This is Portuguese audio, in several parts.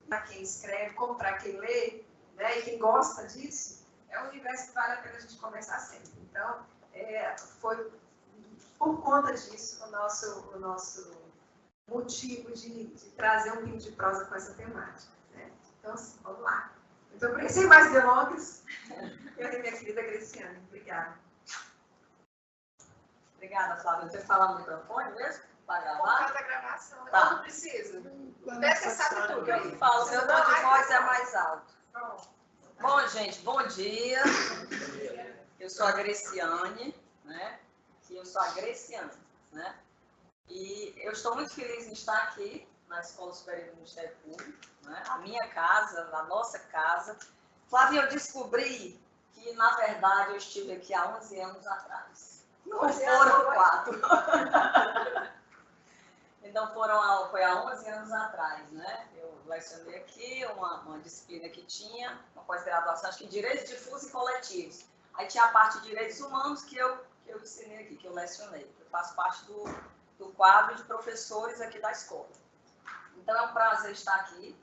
Para quem escreve, como para quem lê, né, e quem gosta disso, é um universo que vale a pena a gente conversar sempre. Então, foi por conta disso o nosso motivo de trazer um livro de prosa com essa temática. Né? Então, assim, vamos lá. Então, sem mais delongas, eu e minha querida Graciane. Obrigada. Obrigada, Flávia. Você fala no microfone mesmo? Para gravar? Por causa da gravação. Tá. Não precisa. Você sabe tudo. Eu falo, meu tom de voz é mais alto. Bom, gente, bom dia. Eu sou a Graciane, né? Eu sou a Graciane, né? E eu estou muito feliz em estar aqui na Escola Superior do Ministério Público, né? A minha casa, a nossa casa. Flávia, eu descobri que, na verdade, eu estive aqui há 11 anos atrás. Não foram 4. Então, foi há 11 anos atrás, né? Eu lecionei aqui uma disciplina que tinha, uma pós-graduação, acho que Direitos Difusos e Coletivos. Aí tinha a parte de Direitos Humanos que eu ensinei aqui, que eu lecionei. Eu faço parte do quadro de professores aqui da escola. Então, é um prazer estar aqui.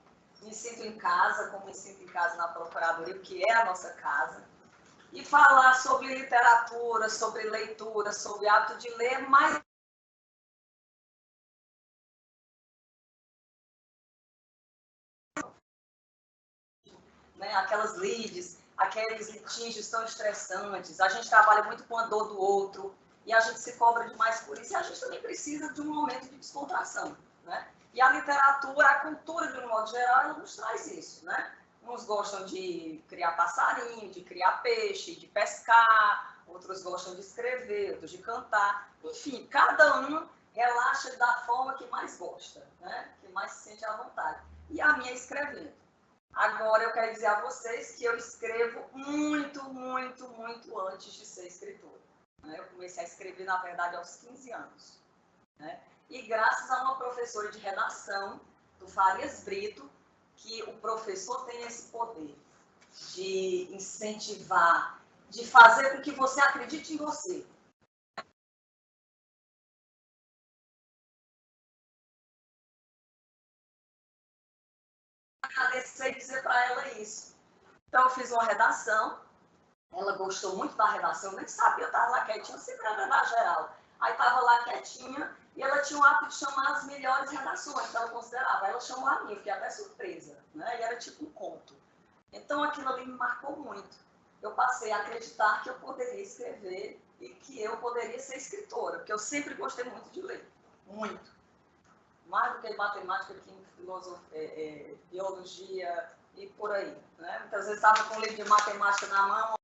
Me sinto em casa, como me sinto em casa na Procuradoria, que é a nossa casa. E falar sobre literatura, sobre leitura, sobre hábito de ler, mas né, aquelas leads, aqueles litígios tão estressantes. A gente trabalha muito com a dor do outro e a gente se cobra demais por isso. E a gente também precisa de um momento de descontração, né? E a literatura, a cultura, de um modo geral, ela nos traz isso, né? Uns gostam de criar passarinho, de criar peixe, de pescar, outros gostam de escrever, outros de cantar. Enfim, cada um relaxa da forma que mais gosta, né? Que mais se sente à vontade. E a minha é escrevendo. Agora, eu quero dizer a vocês que eu escrevo muito, muito, muito antes de ser escritora. Eu comecei a escrever, na verdade, aos 15 anos. Né? E graças a uma professora de redação, do Farias Brito, que o professor tem esse poder de incentivar, de fazer com que você acredite em você. Agradecer e dizer para ela isso. Então, eu fiz uma redação, ela gostou muito da redação, eu nem sabia, eu estava lá quietinha, sempre era na geral. Aí estava lá quietinha e ela tinha o hábito de chamar as melhores redações que ela considerava. Ela chamou a minha, eu fiquei até surpresa, né? E era tipo um conto. Então, aquilo ali me marcou muito. Eu passei a acreditar que eu poderia escrever e que eu poderia ser escritora, porque eu sempre gostei muito de ler, muito. Mais do que matemática, química, filosofia, biologia e por aí. Né? Muitas vezes estava com um livro de matemática na mão.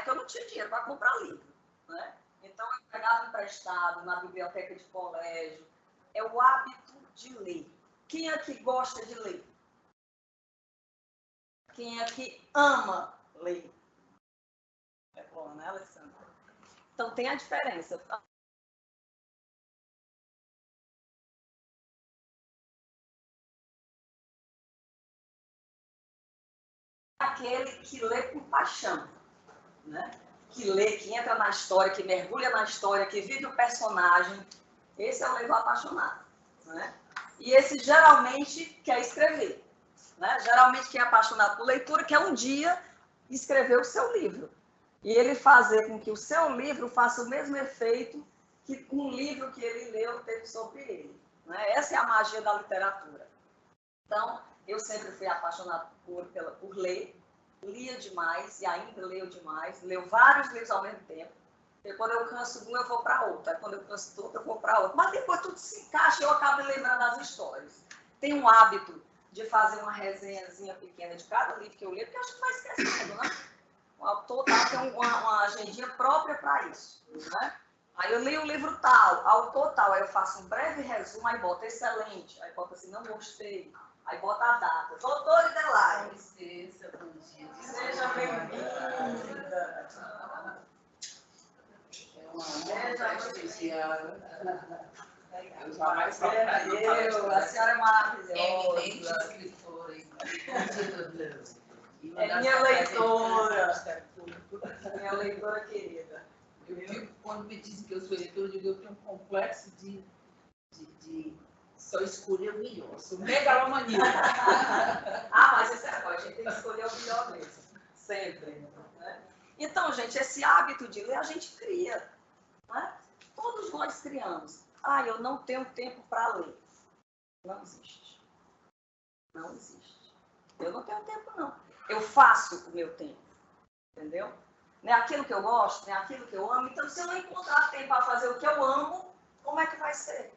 Eu não tinha dinheiro para comprar livro. Né? Então, eu pegava emprestado na biblioteca de colégio. É o hábito de ler. Quem é que gosta de ler? Quem é que ama ler? É bom, né, Alessandra? Então, tem a diferença. Aquele que lê com paixão, né? Que lê, que entra na história, que mergulha na história, que vive o personagem. Esse é o leitor apaixonado. Né? E esse geralmente quer escrever. Né? Geralmente quem é apaixonado por leitura quer um dia escrever o seu livro. E ele fazer com que o seu livro faça o mesmo efeito que um livro que ele leu teve sobre ele. Né? Essa é a magia da literatura. Então, eu sempre fui apaixonada por ler, lia demais e ainda leio demais, leio vários livros ao mesmo tempo. E quando eu canso de um, eu vou para outro. Aí, quando eu canso do outro, eu vou para outro. Mas depois tudo se encaixa e eu acabo lembrando das histórias. Tenho um hábito de fazer uma resenhazinha pequena de cada livro que eu leio, porque a gente vai esquecendo, né? O autor tem uma agendinha própria para isso, né? Aí eu leio o livro tal, autor tal, aí eu faço um breve resumo, aí bota excelente, aí bota assim, não gostei, aí bota a data. Doutor Idelaine, licença, bom dia. Seja bem-vinda. É uma honra especial. Eu jamais a senhora é maravilhosa. Eminente escritora. É minha leitora. Minha leitora querida. Eu digo, quando me dizem que eu sou leitora, eu digo que eu tenho um complexo de só escolher o melhor. Eu sou megalomaníaca. Mas isso é bom, a gente tem que escolher o melhor mesmo. Sempre. Né? Então, gente, esse hábito de ler a gente cria. Né? Todos nós criamos. Eu não tenho tempo para ler. Não existe. Não existe. Eu não tenho tempo, não. Eu faço o meu tempo. Entendeu? Não é aquilo que eu gosto, não é aquilo que eu amo. Então, se eu não encontrar tempo para fazer o que eu amo, como é que vai ser?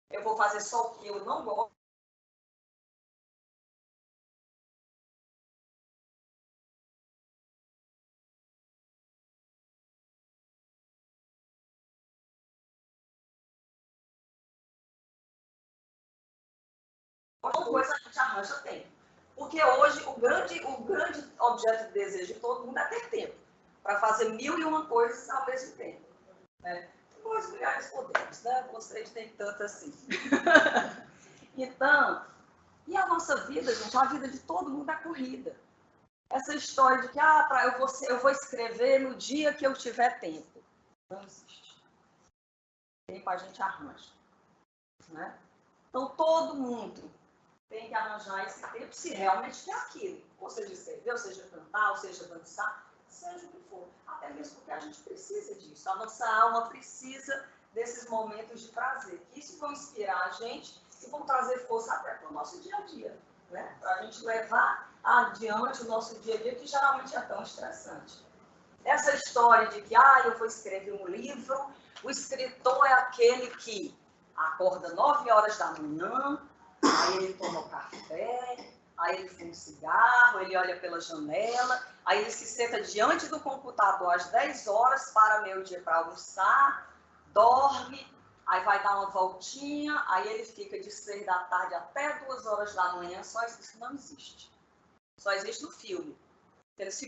Eu vou fazer só o que eu não gosto. Outra coisa a gente arranja tempo. Porque hoje o grande objeto de desejo de todo mundo é ter tempo para fazer 1001 coisas ao mesmo tempo. Né? Nós mulheres podemos, né? Gostaria de ter tanto assim. Então, e a nossa vida, gente, a vida de todo mundo é corrida. Essa história de que eu vou escrever no dia que eu tiver tempo. Não existe. Tempo a gente arranja. Né? Então, todo mundo tem que arranjar esse tempo se realmente quer aquilo. Ou seja, escrever, ou seja, cantar, ou seja, dançar, seja o que for. Até mesmo porque a gente precisa disso. A nossa alma precisa desses momentos de prazer. Isso vão inspirar a gente e vão trazer força até para o nosso dia a dia. Né? Para a gente levar adiante o nosso dia a dia, que geralmente é tão estressante. Essa história de que eu vou escrever um livro, o escritor é aquele que acorda 9 horas da manhã, aí ele toma o café, aí ele fuma um cigarro, ele olha pela janela, aí ele se senta diante do computador às 10 horas, para meio-dia para almoçar, dorme, aí vai dar uma voltinha, aí ele fica de 6 da tarde até 2 horas da manhã, só isso não existe. Só existe no filme.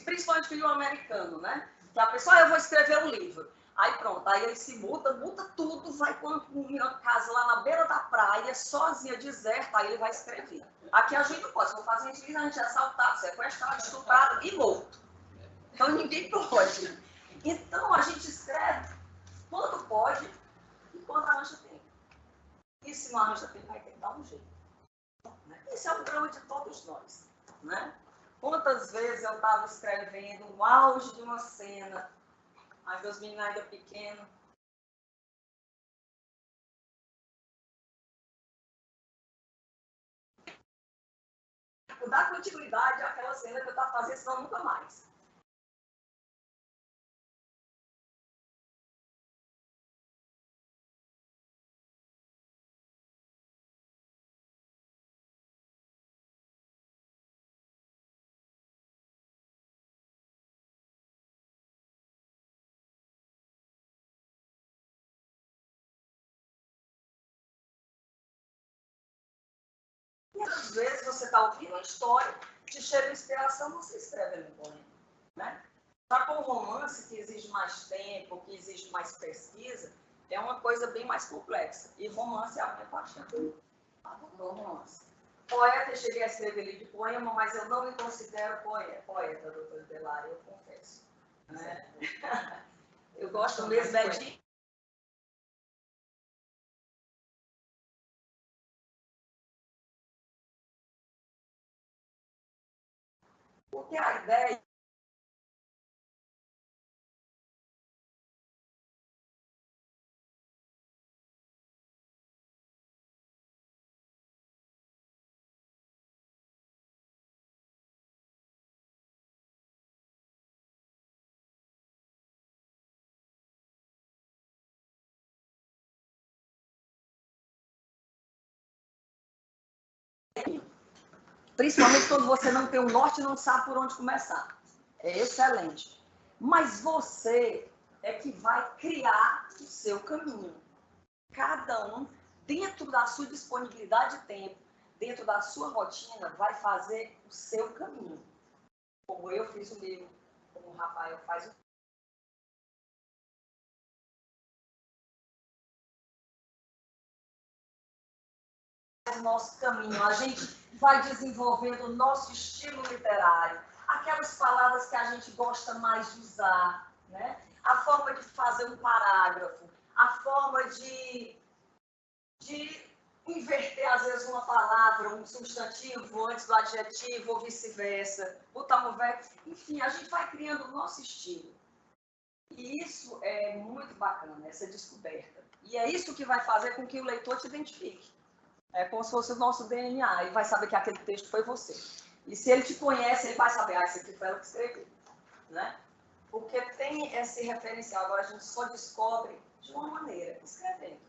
Principalmente filme americano, né? Que a pessoa, eu vou escrever um livro. Aí pronto, aí ele se muda tudo, vai para uma casa lá na beira da praia, sozinha, deserta, aí ele vai escrever. Aqui a gente não pode, se for fazer isso, a gente é assaltado, sequestrado, estuprado e morto. Então ninguém pode. Então a gente escreve quando pode e quando arranja tempo. E se não arranja tempo, vai ter que dar um jeito. Esse é o drama de todos nós. Né? Quantas vezes eu estava escrevendo no auge de uma cena, aí meus meninos ainda pequenos, dar continuidade àquela cena que eu estava fazendo, senão nunca mais. E às vezes você está ouvindo uma história, te chega inspiração, você escreve no poema. Né? Já com o romance, que exige mais tempo, que exige mais pesquisa, é uma coisa bem mais complexa. E romance é a minha paixão. Romance. Poeta, eu cheguei a escrever livro de poema, mas eu não me considero poeta, doutora Idelaine, eu confesso. Né? Eu gosto mesmo de... Porque a ideia... Principalmente quando você não tem um norte e não sabe por onde começar. é excelente. Mas você é que vai criar o seu caminho. Cada um, dentro da sua disponibilidade de tempo, dentro da sua rotina, vai fazer o seu caminho. Como eu fiz o meu, como o Rafael faz o nosso caminho, a gente vai desenvolvendo o nosso estilo literário, aquelas palavras que a gente gosta mais de usar, né? A forma de fazer um parágrafo, a forma de inverter, às vezes, uma palavra, um substantivo antes do adjetivo, ou vice-versa, botar um verbo, enfim, a gente vai criando o nosso estilo. E isso é muito bacana, essa descoberta. E é isso que vai fazer com que o leitor te identifique. É como se fosse o nosso DNA, ele vai saber que aquele texto foi você. E se ele te conhece, ele vai saber, esse aqui foi ela que escreveu, né? Porque tem esse referencial, agora a gente só descobre de uma maneira, escrevendo.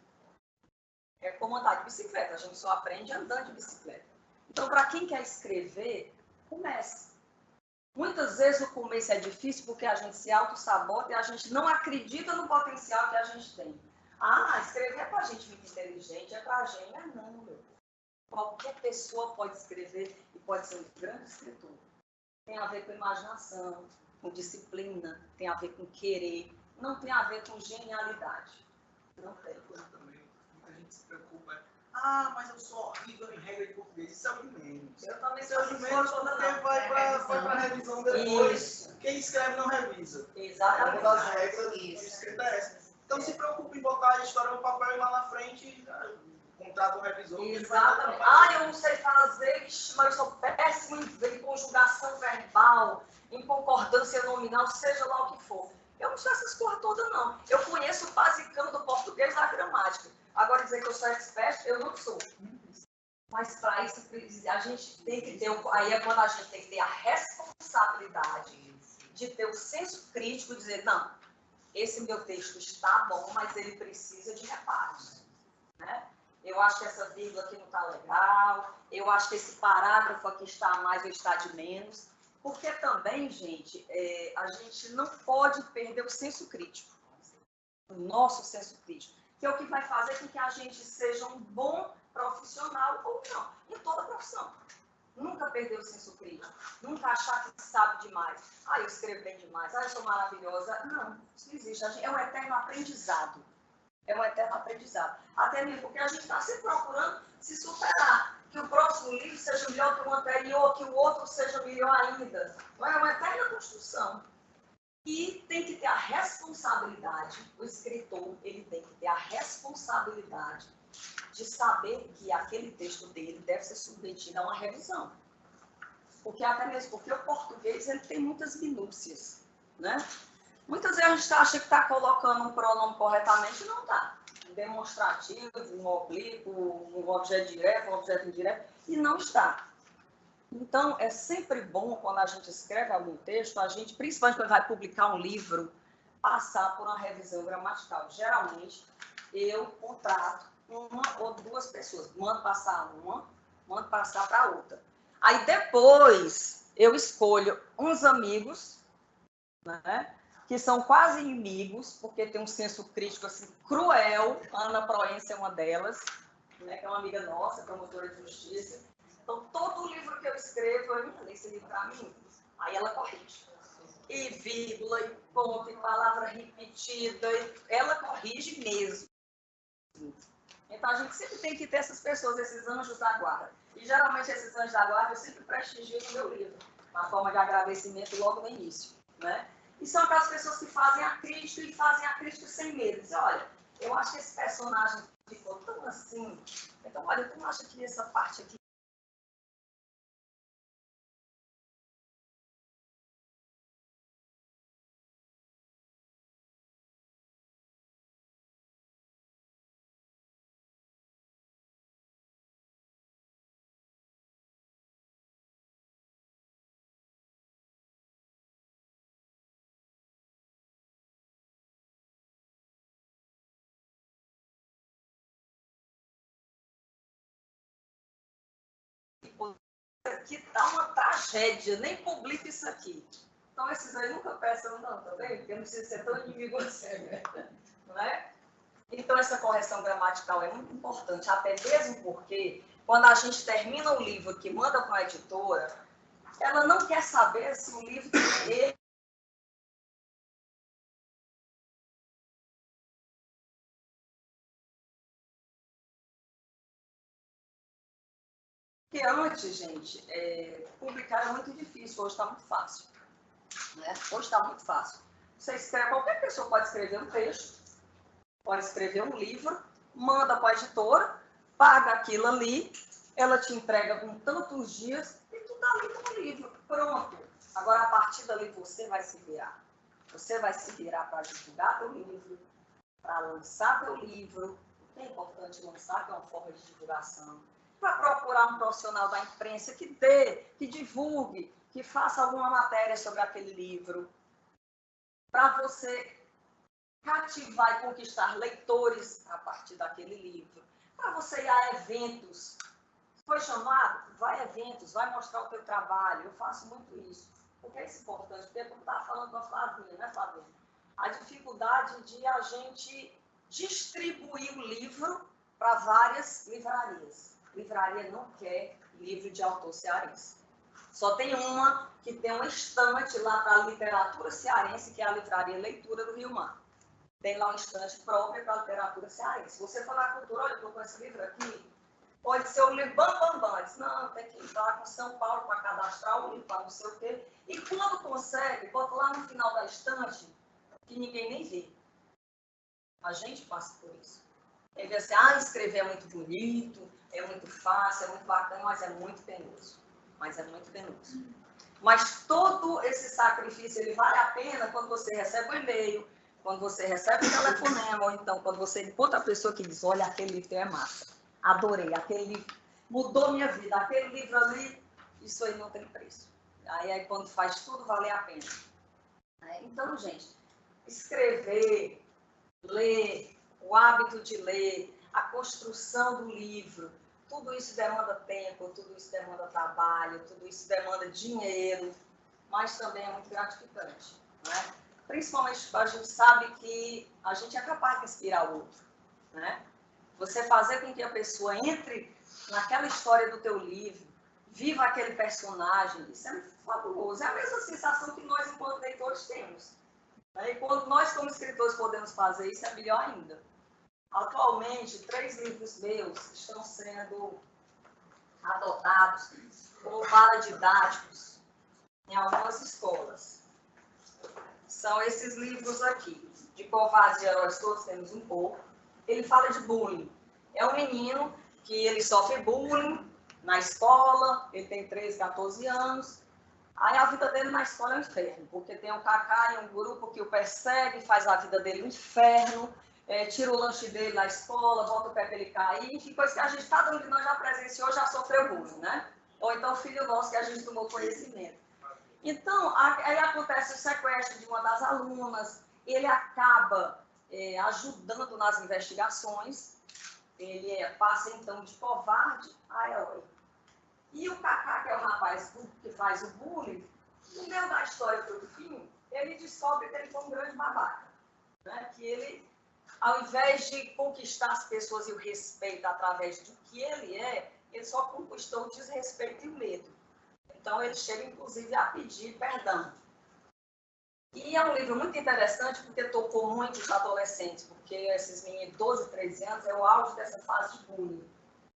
É como andar de bicicleta, a gente só aprende andando de bicicleta. Então, para quem quer escrever, comece. Muitas vezes o começo é difícil porque a gente se auto-sabota e a gente não acredita no potencial que a gente tem. Ah, escrever é para gente muito inteligente, é para gente. Não, meu. Qualquer pessoa pode escrever e pode ser um grande escritor. Tem a ver com imaginação, com disciplina, tem a ver com querer, não tem a ver com genialidade. Não tem. A gente se preocupa. Mas eu sou horrível em regra de português. Isso é o de menos. Eu também Isso é o de menos porque vai para a revisão depois. Isso. Quem escreve não revisa. Exatamente. Uma das regras de escrita é essa. Então se preocupe em botar a história no papel e lá na frente contrata um revisor. Exatamente. Eu não sei fazer, mas eu sou péssimo em conjugação verbal, em concordância nominal, seja lá o que for. Eu não sei essas coisas todas, não. Eu conheço o basicão do português da gramática. Agora, dizer que eu sou expert, eu não sou. Mas, para isso, a gente tem que ter... Aí é quando a gente tem que ter a responsabilidade de ter o senso crítico e dizer, não, esse meu texto está bom, mas ele precisa de reparos. Né? Eu acho que essa vírgula aqui não está legal, eu acho que esse parágrafo aqui está a mais ou está de menos. Porque também, gente, a gente não pode perder o senso crítico. O nosso senso crítico. Que é o que vai fazer com que a gente seja um bom profissional ou não, em toda profissão. Nunca perder o senso crítico, nunca achar que sabe demais. Eu escrevo bem demais, eu sou maravilhosa. Não, isso não existe. É um eterno aprendizado. É um eterno aprendizado. Até mesmo porque a gente está sempre procurando se superar. Que o próximo livro seja melhor que o anterior, que o outro seja melhor ainda. Não é uma eterna construção. E tem que ter a responsabilidade, o escritor, ele tem que ter a responsabilidade de saber que aquele texto dele deve ser submetido a uma revisão. Até mesmo porque o português ele tem muitas minúcias, né? Muitas vezes a gente acha que está colocando um pronome corretamente e não está. Um demonstrativo, um oblíquo, um objeto direto, um objeto indireto, e não está. Então, é sempre bom, quando a gente escreve algum texto, a gente, principalmente quando vai publicar um livro, passar por uma revisão gramatical. Geralmente, eu contrato uma ou duas pessoas. Mando passar uma, mando passar para outra. Aí, depois, eu escolho uns amigos, né, que são quase inimigos, porque tem um senso crítico assim, cruel. Ana Proença é uma delas, né, que é uma amiga nossa, promotora de justiça. Então, todo livro que eu escrevo, eu falei, esse livro para mim, aí ela corrige. E vírgula, e ponto, e palavra repetida, ela corrige mesmo. Então, a gente sempre tem que ter essas pessoas, esses anjos da guarda. E, geralmente, esses anjos da guarda eu sempre prestigio no meu livro, uma forma de agradecimento logo no início, né? E são aquelas pessoas que fazem a crítica e fazem a crítica sem medo. Dizem, olha, eu acho que esse personagem ficou tão assim, então, olha, tu não acha que essa parte aqui que tá uma tragédia, nem publica isso aqui. Então, esses aí nunca peçam, não, tá vendo? Porque não precisa ser tão inimigo assim, não é? Então, essa correção gramatical é muito importante, até mesmo porque, quando a gente termina o livro que manda para a editora, ela não quer saber se o livro tem erro. Porque antes, gente, publicar era muito difícil, hoje está muito fácil. Né? Hoje está muito fácil. Você escreve, qualquer pessoa pode escrever um texto, pode escrever um livro, manda para a editora, paga aquilo ali, ela te entrega com tantos dias e tu está ali com o livro, pronto. Agora, a partir dali, você vai se virar. Você vai se virar para divulgar teu livro, para lançar teu livro, o que é importante lançar, que é uma forma de divulgação, para procurar um profissional da imprensa que dê, que divulgue, que faça alguma matéria sobre aquele livro, para você cativar e conquistar leitores a partir daquele livro, para você ir a eventos. Foi chamado? Vai a eventos, vai mostrar o teu trabalho. Eu faço muito isso. Porque é importante, porque como estava falando com a Flavinha, né, Flavinha? A dificuldade de a gente distribuir o livro para várias livrarias. Livraria não quer livro de autor cearense. Só tem uma que tem um estante lá para a literatura cearense, que é a Livraria Leitura do Rio Mar. Tem lá um estante próprio para a literatura cearense. Se você falar cultura, olha, eu estou com esse livro aqui, pode ser o livro Bam. Diz, não, tem que ir lá com São Paulo para cadastrar o livro, para não sei o quê. E quando consegue, bota lá no final da estante, que ninguém nem vê. A gente passa por isso. Ele diz assim, escrever é muito bonito, é muito fácil, é muito bacana, mas é muito penoso. Mas todo esse sacrifício, ele vale a pena quando você recebe um e-mail, quando você recebe um telefonema, ou então quando você encontra a pessoa que diz, olha, aquele livro é massa, adorei, aquele livro mudou minha vida, aquele livro ali, isso aí não tem preço. Aí quando faz tudo, vale a pena. Então, gente, escrever, ler, o hábito de ler, a construção do livro, tudo isso demanda tempo, tudo isso demanda trabalho, tudo isso demanda dinheiro, mas também é muito gratificante, né? Principalmente a gente sabe que a gente é capaz de inspirar o outro, né? Você fazer com que a pessoa entre naquela história do teu livro, viva aquele personagem, isso é fabuloso. É a mesma sensação que nós, enquanto leitores, temos. E quando nós, como escritores, podemos fazer isso, é melhor ainda. Atualmente, 3 livros meus estão sendo adotados como paradidáticos em algumas escolas. São esses livros aqui. De Covardes e Heróis, todos temos um pouco. Ele fala de bullying. É um menino que ele sofre bullying na escola, ele tem 13, 14 anos. Aí a vida dele na escola é um inferno, porque tem um Cacá e um grupo que o persegue, faz a vida dele um inferno, tira o lanche dele na escola, bota o pé para ele cair, enfim, coisa que a gente, cada um de nós já presenciou, já sofreu bullying, né? Ou então o filho nosso que a gente tomou conhecimento. Então, aí acontece o sequestro de uma das alunas, ele acaba ajudando nas investigações, ele passa então de covarde a herói. E o Cacá, que é o rapaz que faz o bullying, no meio da história do fim, ele descobre que ele foi um grande babaca, né? Que ele, ao invés de conquistar as pessoas e o respeito através do que ele só conquistou o desrespeito e o medo. Então, ele chega, inclusive, a pedir perdão. E é um livro muito interessante porque tocou muitos adolescentes, porque esses meninos de 12, 13 anos é o auge dessa fase de bullying.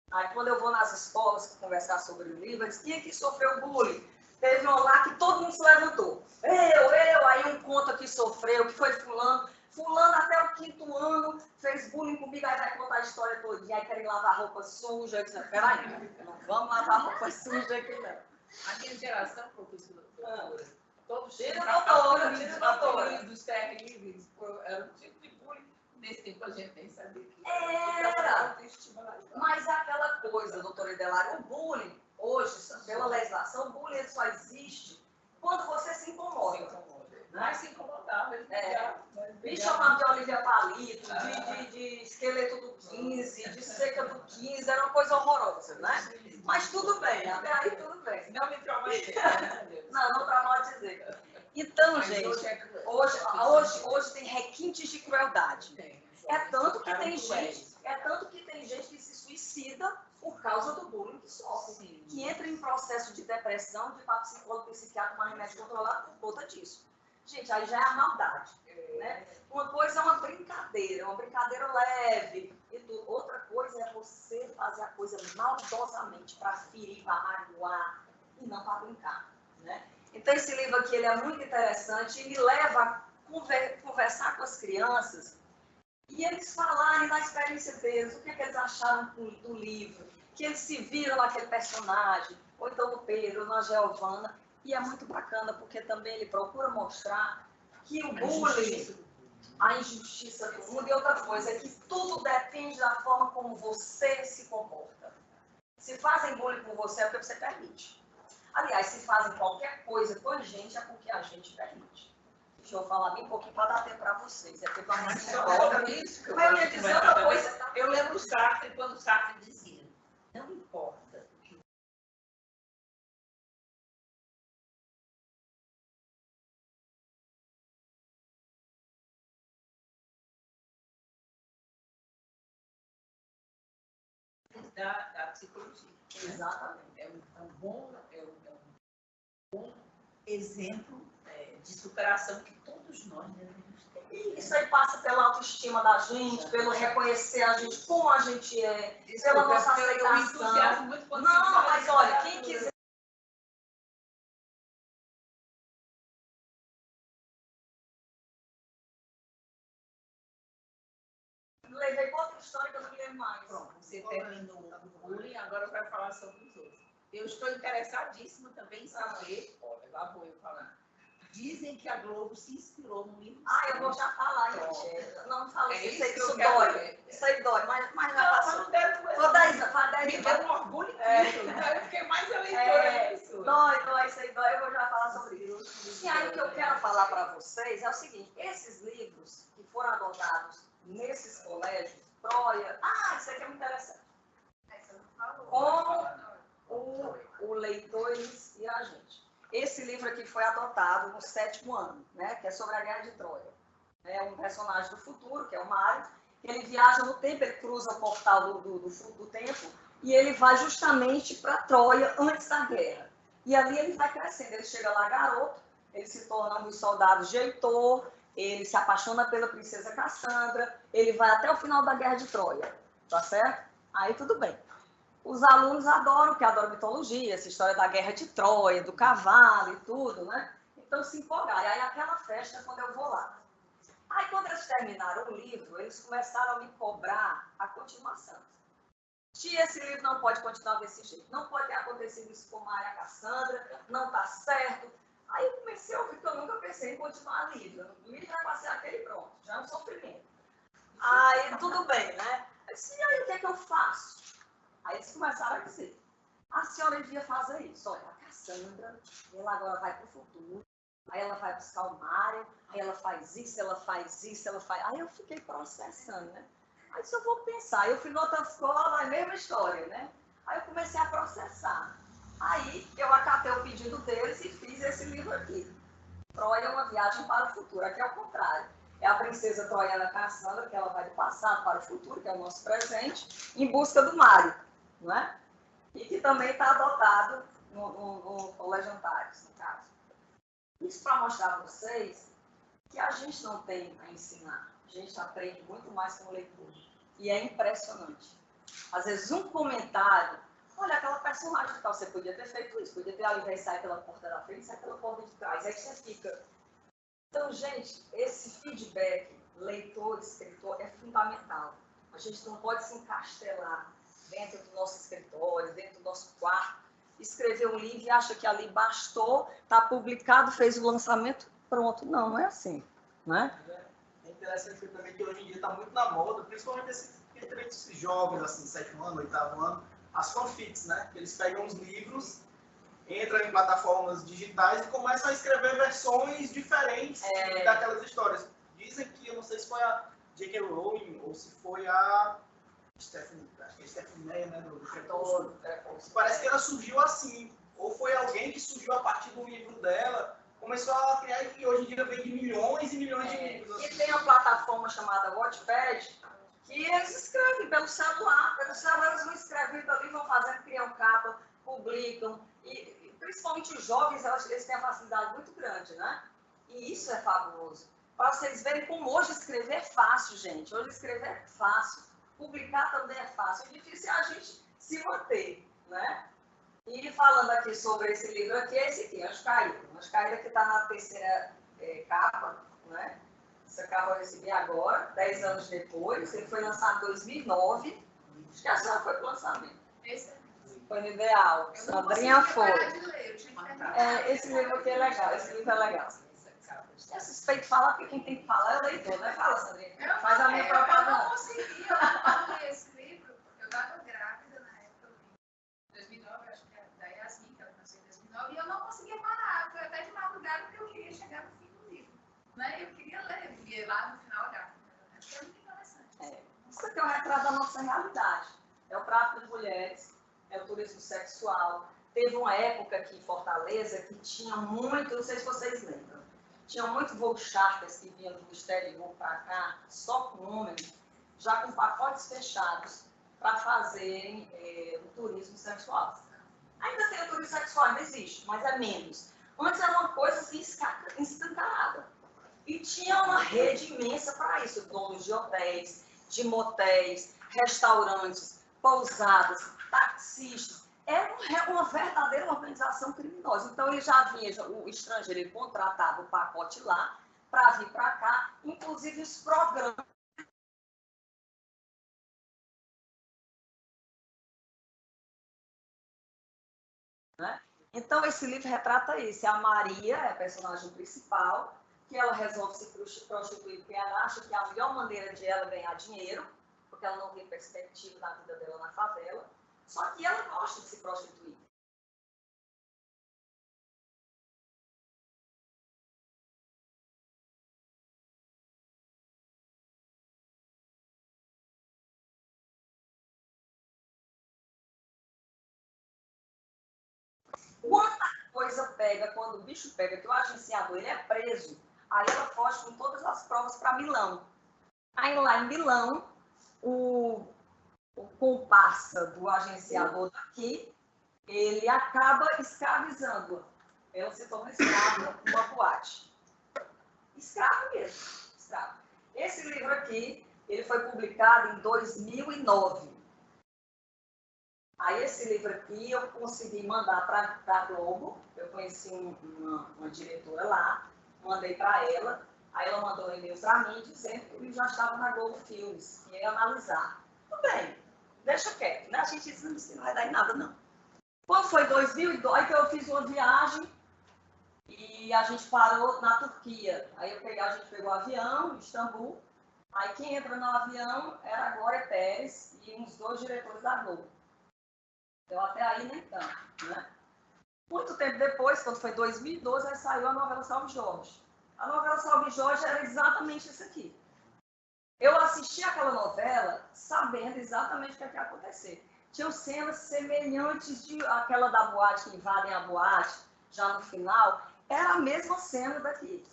Aí, quando eu vou nas escolas conversar sobre o livro, eu disse, quem é que sofreu bullying? Teve um lá que todo mundo se levantou. Aí um conta que sofreu, que foi fulano. Fulano até o 5º ano fez bullying comigo, aí vai contar a história toda. E aí querem lavar roupa suja. Eu disse, peraí, não vamos lavar roupa suja aqui, não. A minha geração, professora, todos Tira doutora. dos terríveis, era um tipo de bullying. Nesse tempo a gente nem sabia que era. Mas aquela coisa, doutora Idelária, o bullying, hoje, pela legislação, o bullying ele só existe quando você se incomoda. Mas se incomodava, Me chamava de Olivia Palito, de esqueleto do 15, de seca do 15, era uma coisa horrorosa, né? Mas tudo bem, até aí tudo bem. Não me traumatizei. Não traumatizei. Então, Então, Mas gente, hoje é- hoje tem requintes de crueldade. É tanto que tem gente que se suicida por causa do bullying que sofre. Sim. Que entra em processo de depressão, de ir para psicólogo, psiquiatra, tomar remédio controlado por conta disso. Gente, aí já é a maldade. Né? Uma coisa é uma brincadeira leve e tudo. Outra coisa é você fazer a coisa maldosamente para ferir, para magoar e não para brincar. Né? Então, esse livro aqui ele é muito interessante e me leva a conversar com as crianças e eles falarem da experiência deles, o que, eles acharam do livro, que eles se viram naquele personagem, ou então no Pedro, na Giovana. E é muito bacana, porque também ele procura mostrar que o bullying, a injustiça do mundo, e outra coisa, é que tudo depende da forma como você se comporta. Se fazem bullying com você, é porque você permite. Aliás, se fazem qualquer coisa com a gente, é porque a gente permite. Deixa eu falar bem um pouquinho para dar tempo para vocês. É porque Mas só isso que eu ia dizer outra coisa. Eu lembro o Sartre, quando o Sartre dizia, não importa. Da psicologia. Exatamente. É um bom exemplo de superação que todos nós devemos ter. E isso aí passa pela autoestima da gente, pelo reconhecer a gente como a gente é, pela nossa Eu me aceitação. entusiasmo muito quando Não, se fala mas de olha, literatura. quem quiser. Levei para outra história que eu não me lembro mais. Pronto, você terminou o bullying, agora vai falar sobre os outros. Eu estou interessadíssima também em saber, olha, lá vou eu falar. Dizem que a Globo se inspirou no livro. Eu vou já falar, gente. Não falo isso, isso que eu dói. quero. Isso aí dói, mas já Não, passou. não deve doer. Vou dar isso, vai dar Me isso. deu um orgulho incrível. Eu fiquei mais eleitora disso. Dói, isso aí dói, eu vou já falar sobre isso. E aí o que eu quero falar para vocês é o seguinte, esses livros que foram adotados nesses colégios, Troia, isso aqui é muito interessante. Como o leitor inicia a gente. Esse livro aqui foi adotado no 7º ano, né, que é sobre a Guerra de Troia. É um personagem do futuro, que é o Mário, que ele viaja no tempo, ele cruza o portal do tempo, e ele vai justamente para Troia antes da guerra. E ali ele vai crescendo, ele chega lá garoto, ele se torna um dos soldados de Heitor, ele se apaixona pela princesa Cassandra, ele vai até o final da Guerra de Troia, tá certo? Aí tudo bem. Os alunos adoram, porque adoram mitologia, essa história da Guerra de Troia, do cavalo e tudo, né? Então se empolgaram. Aí aquela festa, quando eu vou lá. Aí quando eles terminaram o livro, eles começaram a me cobrar a continuação. Tia, esse livro não pode continuar desse jeito. Não pode ter acontecido isso com Maria Cassandra, não está certo. Aí eu comecei a ouvir que eu nunca pensei em continuar o livro. O livro vai passar aquele pronto, já é um sofrimento. Aí tudo bem, né? Eu disse, e aí o que é que eu faço? Aí eles começaram a dizer, a senhora devia fazer isso. Olha, a Cassandra, ela agora vai para o futuro, aí ela vai buscar o Mário, aí ela faz isso, ela faz isso, ela faz... Aí eu fiquei processando, né? Aí se eu vou pensar, eu fui em outra escola, a mesma história, né? Aí eu comecei a processar. Aí eu acatei o pedido deles e fiz esse livro aqui. Troia, uma viagem para o futuro. Aqui é o contrário. É a princesa troiana Cassandra, que ela vai do passado para o futuro, que é o nosso presente, em busca do Mário, não é? E que também está adotado no Colégio Antares, no caso. Isso para mostrar a vocês que a gente não tem a ensinar. A gente aprende muito mais com o leitor. E é impressionante. Às vezes um comentário, olha, aquela personagem tal, você podia ter feito isso, podia ter ao invés de sair pela porta da frente, sair pela porta de trás. Aí você fica... Então, gente, esse feedback, leitor, escritor, é fundamental. A gente não pode se encastelar dentro do nosso escritório, dentro do nosso quarto, escrever um livro e acha que ali bastou, está publicado, fez o lançamento, pronto. Não, não é assim, né? É interessante também que hoje em dia está muito na moda, principalmente esses jovens, assim, 7º ano, 8º ano, as fanfics, né? Eles pegam os livros, entram em plataformas digitais e começam a escrever versões diferentes daquelas histórias. Dizem que, eu não sei se foi a J.K. Rowling ou se foi a Stephanie Meyer, né, do Crepúsculo. Parece que ela surgiu assim, ou foi alguém que surgiu a partir do livro dela, começou a criar e hoje em dia vende milhões e milhões de livros. E Assim. tem uma plataforma chamada Wattpad, que eles escrevem pelo celular eles vão escrevendo ali, vão fazendo, criam capa, publicam, e principalmente os jovens, eles têm a facilidade muito grande, né? E isso é fabuloso. Para vocês verem como hoje escrever é fácil, gente. Hoje escrever é fácil. Publicar também é fácil. O difícil é a gente se manter, né? E falando aqui sobre esse livro aqui, é esse aqui, Anjo Caído. Anjo Caído que está na terceira capa, né? Essa capa eu recebi agora, 10 anos depois. Ele foi lançado em 2009. Acho que a senhora foi para o lançamento. Foi no Ideal. Sandrinha foi. Esse livro aqui é legal. Esse livro é legal. É suspeito de falar, porque quem tem que falar é o leitor, né? Fala, Sandrinha. Faz a minha propaganda. Eu não consegui, eu ler esse livro, porque eu estava grávida na época, em 2009, acho que era da Yasmin, que ela nasceu em 2009, e eu não conseguia parar. Foi até de madrugada, porque eu queria chegar no fim do livro. Né? Eu queria ler, e lá no final olhar. É muito interessante. Isso aqui é um retrato da nossa realidade. É o tráfico de mulheres, é o turismo sexual. Teve uma época aqui em Fortaleza que tinha muito, não sei se vocês lembram, tinha muito voo charters que vinham do exterior para cá, só com homens, já com pacotes fechados para fazerem o turismo sexual. Ainda tem o turismo sexual, ainda existe, mas é menos. Antes era uma coisa assim, escancarada. E tinha uma rede imensa para isso, donos de hotéis, de motéis, restaurantes, pousadas, taxistas. Era uma verdadeira organização criminosa. Então, ele já vinha, o estrangeiro, ele contratava o pacote lá para vir para cá, inclusive os programas. Né? Então, esse livro retrata isso. A Maria é a personagem principal, que ela resolve se prostituir porque ela acha que é a melhor maneira de ela ganhar dinheiro, porque ela não vê perspectiva da vida dela na favela. Só que ela gosta de se prostituir. Quando a coisa pega, quando o bicho pega, que o agenciador ele é preso, aí ela foge com todas as provas para Milão. Aí lá em Milão, o comparsa do agenciador daqui, ele acaba escravizando-a. Ela se torna escrava numa boate. Escravo mesmo, escravo. Esse livro aqui, ele foi publicado em 2009. Aí esse livro aqui eu consegui mandar para a Globo. Eu conheci uma diretora lá, mandei para ela. Aí ela mandou um e-mail para mim dizendo que o livro já estava na Globo Filmes, que ia analisar. Tudo bem, deixa quieto, né? A gente diz que não vai dar em nada, não. Quando foi 2002 que eu fiz uma viagem e a gente parou na Turquia. Aí a gente pegou o avião em Istambul. Aí quem entra no avião era a Glória Pérez e uns 2 diretores da Globo. Então até aí nem tanto, né? Muito tempo depois, quando foi 2012, aí saiu a novela Salve Jorge. A novela Salve Jorge era exatamente isso aqui. Eu assisti aquela novela sabendo exatamente o que ia acontecer. Tinham cenas semelhantes àquela da boate, que invadem a boate, já no final. Era a mesma cena daqui.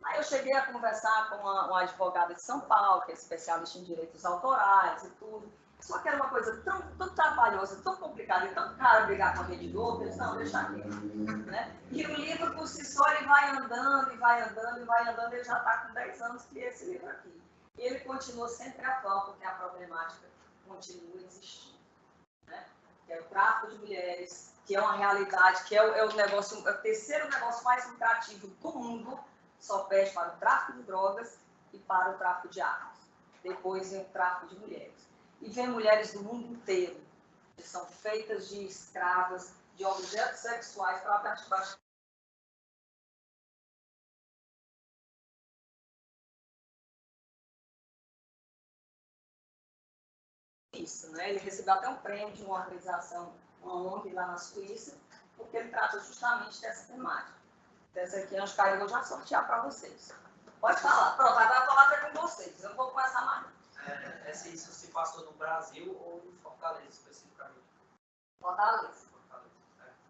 Aí eu cheguei a conversar com uma advogada de São Paulo, que é especialista em direitos autorais e tudo. Só que era uma coisa tão trabalhosa, tão complicada, e tão cara brigar com a Rede Globo, eles não, deixa aqui. Né? E o livro, por si só, ele vai andando, e vai andando, e vai andando, ele já está com 10 anos que é esse livro aqui. E ele continua sempre atual, porque a problemática continua existindo. Né? Que é o tráfico de mulheres, que é uma realidade, que é o terceiro negócio mais lucrativo do mundo, só perde para o tráfico de drogas e para o tráfico de armas. Depois vem o tráfico de mulheres. E vem mulheres do mundo inteiro, que são feitas de escravas, de objetos sexuais para praticar. Isso, né? Ele recebeu até um prêmio de uma organização, uma ONG lá na Suíça, porque ele trata justamente dessa temática. Essa aqui, Anjo Caído, eu vou já sortear para vocês. Pode falar. Pronto, agora eu vou falar até com vocês. Eu não vou começar mais. Isso se passou no Brasil ou em Fortaleza, especificamente? Fortaleza.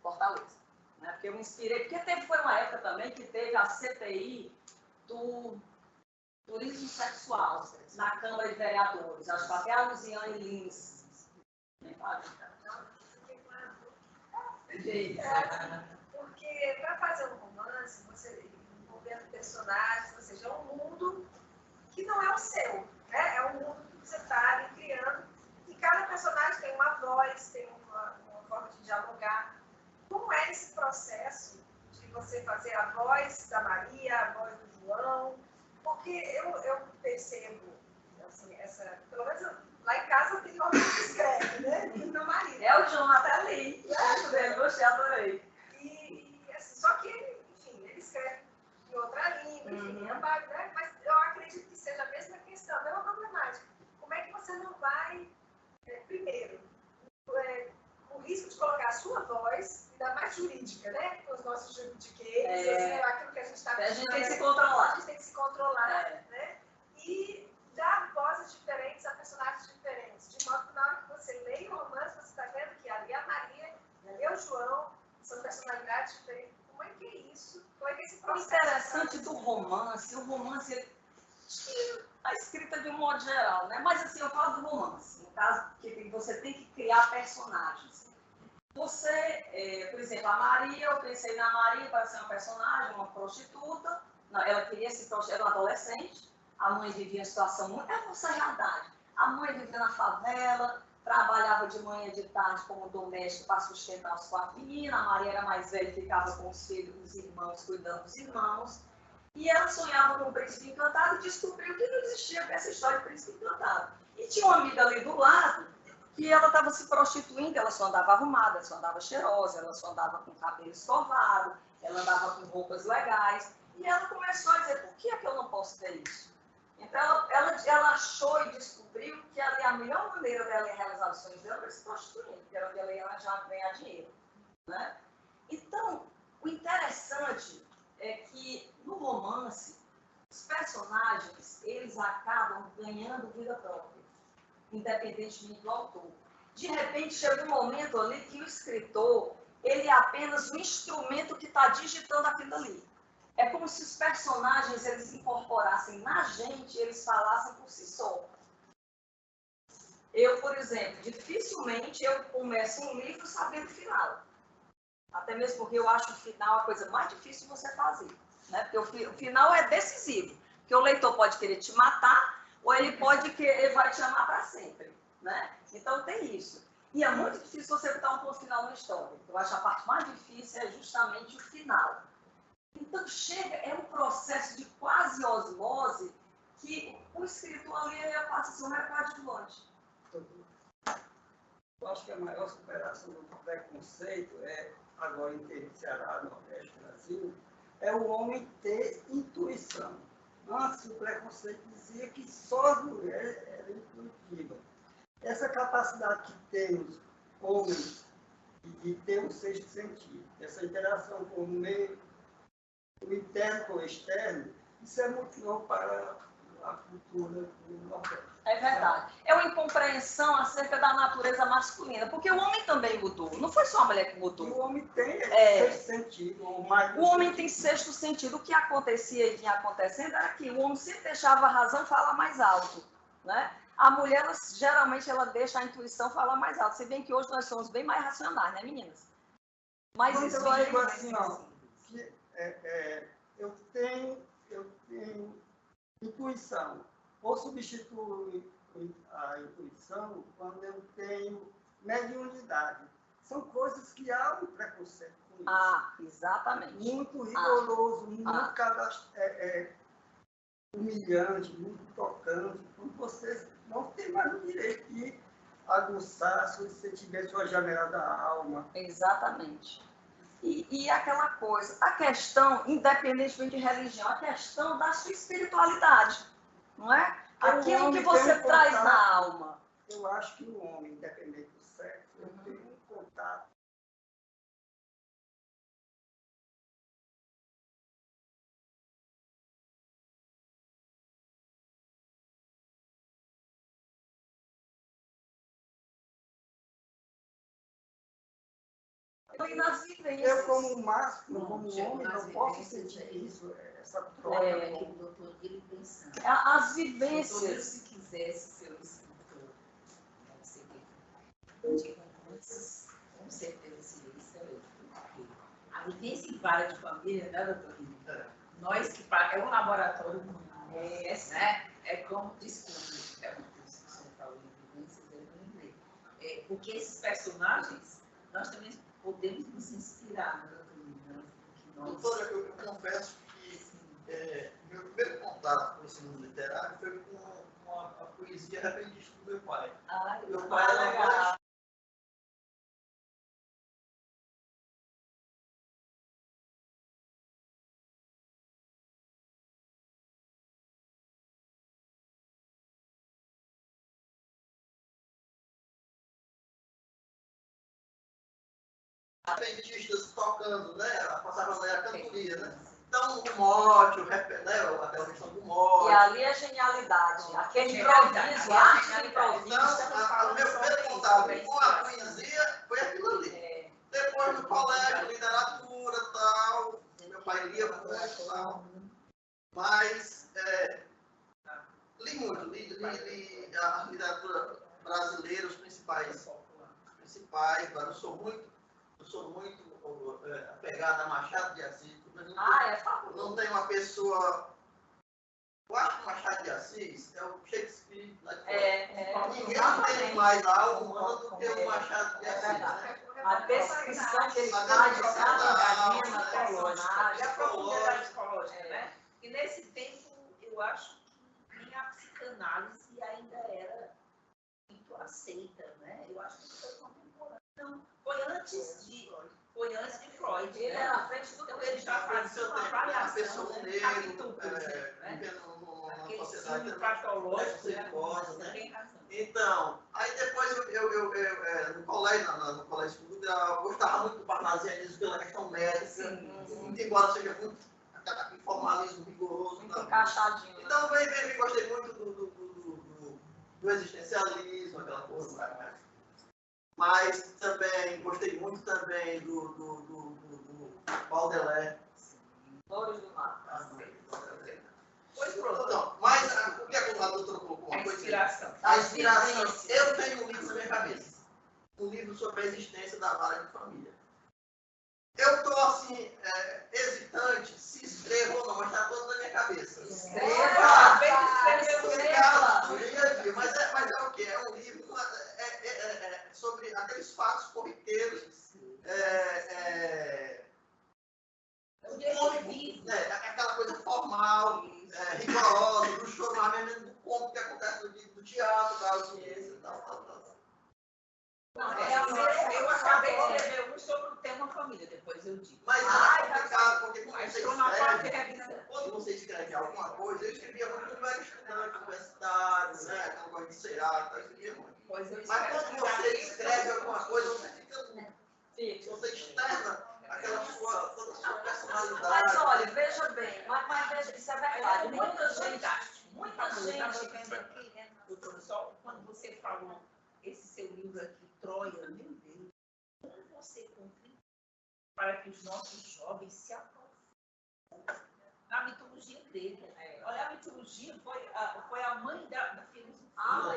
Fortaleza. né? Porque eu me inspirei, porque foi uma época também que teve a CPI do turismo sexual na Câmara de Vereadores. Acho que até a Luziane Lins. Nem fala. Porque para fazer um romance, você envolvendo personagens, ou seja, é um mundo que não é o seu, né? É um mundo que você está ali criando, e cada personagem tem uma voz, tem uma forma de dialogar. Como é esse processo de você fazer a voz da Maria, a voz do João? Porque eu percebo, assim, pelo menos lá em casa tem alguém que escreve, né? E meu marido. É o Jonathan ali. Gostei, adorei. Assim, só que ele, enfim, ele escreve em outra língua, enfim, né? Mas eu acredito que seja a mesma questão, a mesma problemática. Como é que você não vai, primeiro, o risco de colocar a sua voz, ainda mais jurídica, né? Com os nossos juridiqueiros, assim, aquilo que a gente está A gente tem que se controlar. A gente tem que se controlar, né? E dar vozes diferentes a personagens diferentes. De modo que na hora que você lê o romance, você está vendo que ali é a Maria, ali é o João, são personalidades diferentes. Como é que é isso? Como é que é esse processo? O interessante do romance, a escrita de um modo geral, né? Mas assim, eu falo do romance, no caso que você tem que criar personagens. Você, por exemplo, a Maria, eu pensei na Maria para ser uma personagem, uma prostituta, ela queria se prostituir, era uma adolescente, a mãe vivia em situação muito, é a nossa realidade. A mãe vivia na favela, trabalhava de manhã e de tarde como doméstica para sustentar os 4 meninos, a Maria era mais velha, ficava com os filhos, os irmãos, cuidando dos irmãos, e ela sonhava com o príncipe encantado e descobriu que não existia essa história de príncipe encantado. E tinha uma amiga ali do lado, que ela estava se prostituindo, ela só andava arrumada, ela só andava cheirosa, ela só andava com cabelo escovado, ela andava com roupas legais, e ela começou a dizer, por que é que eu não posso ter isso? Então ela achou e descobriu que ali a melhor maneira dela realizar os sonhos dela era se prostituindo, que era onde ela ia já ganhar dinheiro, né? Então, o interessante é que no romance, os personagens, eles acabam ganhando vida própria, independentemente do autor. De repente, chega um momento ali que o escritor, ele é apenas um instrumento que está digitando aquilo ali. É como se os personagens, eles incorporassem na gente, eles falassem por si só. Eu, por exemplo, dificilmente eu começo um livro sabendo o final. Até mesmo porque eu acho o final a coisa mais difícil de você fazer, né? Porque o final é decisivo. Porque o leitor pode querer te matar, ou ele vai te amar para sempre, né? Então tem isso. E é muito difícil você botar um ponto final na história. Eu acho a parte mais difícil é justamente o final. Então é um processo de quase osmose que o escritor ali passa a ser um coadjuvante. Eu acho que a maior superação do preconceito agora em termos de Ceará, Nordeste, Brasil, é o homem ter intuição. Antes, o preconceito dizia que só as mulheres eram intuitivas. Essa capacidade que tem os homens de ter um sexto sentido, essa interação com o meio, o interno com o externo, isso é muito novo para a cultura do Nordeste. É verdade. É uma incompreensão acerca da natureza masculina, porque o homem também mudou. Não foi só a mulher que mudou. E o homem tem sexto sentido. O homem tem sexto sentido. O que acontecia e vinha acontecendo era que o homem sempre deixava a razão falar mais alto, né? A mulher, geralmente, ela deixa a intuição falar mais alto. Se bem que hoje nós somos bem mais racionais, né, meninas? Mas isso eu digo assim, ó, que eu tenho intuição. Ou substituo a intuição quando eu tenho mediunidade. São coisas que há um preconceito com isso. Ah, exatamente. Muito rigoroso, muito humilhante, muito tocante. Quando você não tem mais o direito de aguçar se você tiver sua janela da alma. Exatamente. E aquela coisa, a questão, independentemente de religião, a questão da sua espiritualidade, não é? Aquilo que você traz na alma. Eu acho que o homem, independente do sexo, ele tem um contato. E nas vivências. Eu, como másculo, como homem, não posso sentir isso, essa troca. O doutor ele pensando. As Se vivências. se quisesse ser um escritor, não sei o que, com certeza seria excelente, porque a vivência em vara de família, né, doutor? Nós que é um laboratório humano, né? É como, desculpe, é uma coisa que você falou em vivências, eu não lembrei. Porque esses personagens, nós também podemos nos inspirar, né, doutor? Doutora, eu confesso que meu primeiro contato com esse mundo literário foi com a poesia repentista do meu pai. Meu pai era repentistas tocando, né? Passava a cantoria, né? Então, o mote, o rap, né? Aquela questão do mote. E ali é genialidade. Aquele improviso, arte do improviso. Então, o meu primeiro contato com a poesia foi aquilo ali. Depois, no colégio, literatura e tal, meu pai lia muito e tal. Mas, li muito, li a literatura brasileira, os principais, eu sou muito apegado a Machado de Assis. Não tem uma pessoa. Eu acho que Machado de Assis é o Shakespeare lá de fora. Ninguém entende mais a alma humana do que o Machado de Assis. Né? A descrição que ele faz de cada personagem. E a profundidade psicológica, né? E nesse tempo, eu acho que nem a psicanálise ainda era muito aceita, né? Eu acho que foi contemporâneo. Não, foi antes de Freud. Ele era à frente do tempo. Ele já fazia uma avaliação negro, vivendo numa sociedade patológica, né? Tem razão. Então, aí depois eu no colégio de grau, eu gostava muito do parnasianismo pela questão médica, muito embora seja muito informalismo rigoroso. Muito encaixadinho. Né? Então, eu gostei muito do existencialismo, aquela coisa, né? Mas também, gostei muito também do Baudelaire. Flores do Mar. Pois pronto, então, mas o que a doutora colocou? A inspiração. A inspiração. Eu tenho um livro na minha cabeça. Um livro sobre a existência da vara de família. Eu estou, assim, hesitante se escrevo ou não, mas está todo na minha cabeça. Escreva! Mas é o quê? É um livro sobre aqueles fatos corriqueiros. Aquela coisa formal, rigorosa, do choramento do conto que acontece do teatro, da ciência e tal. Eu acabei de escrever um sobre o tema família, depois eu digo. Mas é complicado, porque quando você escreve alguma coisa, eu escrevia muito quando eu era estudante, universitário, né? Aquela coisa de cear, eu escrevia muito. Mas quando você escreve alguma coisa, você fica. Você externa aquela toda a sua personalidade. Mas olha, veja bem, mas veja, isso é verdade. Muita gente. Doutora, só quando você falou esse seu livro aqui, Troia, meu Deus, como você contribui para que os nossos jovens se aprofundem na mitologia grega? Olha, a mitologia foi a mãe da filosofia.